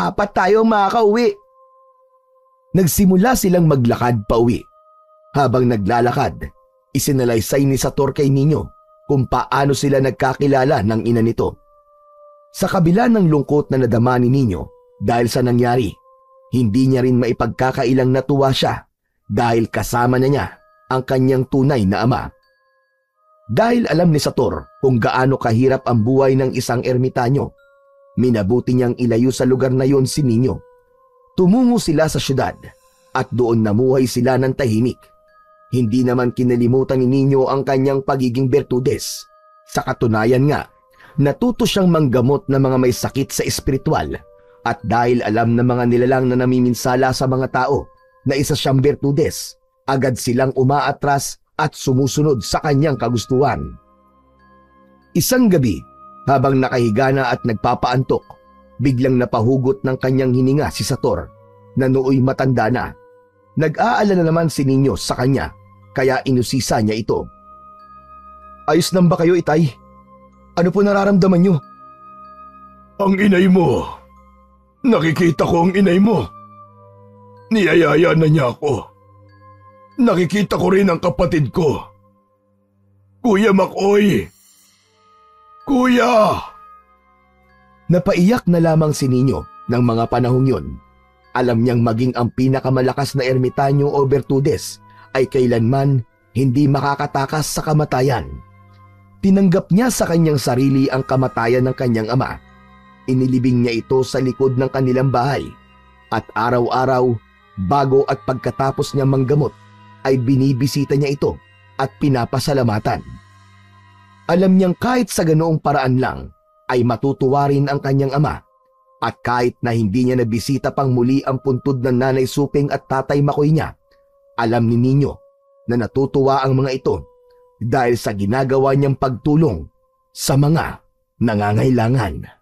4 tayong makakauwi. Nagsimula silang maglakad pa uwi. Habang naglalakad, isinalaysay ni Sator kay Ninyo kung paano sila nagkakilala ng ina nito. Sa kabila ng lungkot na nadama ni Ninyo dahil sa nangyari, hindi niya rin maipagkakailang natuwa siya dahil kasama na niya ang kanyang tunay na ama. Dahil alam ni Sator kung gaano kahirap ang buhay ng isang ermitanyo, minabuti niyang ilayo sa lugar na yon si Ninyo. Tumungo sila sa syudad at doon namuhay sila ng tahimik. Hindi naman kinalimutan ni Ninyo ang kanyang pagiging Bertudes. Sa katunayan nga, natuto siyang manggamot ng mga may sakit sa espiritual at dahil alam ng mga nilalang na namiminsala sa mga tao na isa siyang bertudes, agad silang umaatras at sumusunod sa kanyang kagustuhan. Isang gabi, habang nakahiga na at nagpapaantok, biglang napahugot ng kanyang hininga si Sator na nooy matanda na. Nag-aalala naman si Ninyo sa kanya kaya inusisa niya ito. Ayos lang ba kayo, Itay? Ano po nararamdaman niyo? Ang inay mo. Nakikita ko ang inay mo. Niyayaya na niya ako. Nakikita ko rin ang kapatid ko. Kuya Makoy! Kuya! Napaiyak na lamang si Ninyo ng mga panahong yon. Alam niyang maging ang pinakamalakas na ermitanyo o bertudes ay kailanman hindi makakatakas sa kamatayan. Tinanggap niya sa kanyang sarili ang kamatayan ng kanyang ama. Inilibing niya ito sa likod ng kanilang bahay at araw-araw, bago at pagkatapos niya manggamot, ay binibisita niya ito at pinapasalamatan. Alam niyang kahit sa ganoong paraan lang ay matutuwa rin ang kanyang ama at kahit na hindi niya nabisita pang muli ang puntod ng Nanay Suping at Tatay Makoy niya, alam ni Ninyo na natutuwa ang mga ito dahil sa ginagawa niyang pagtulong sa mga nangangailangan.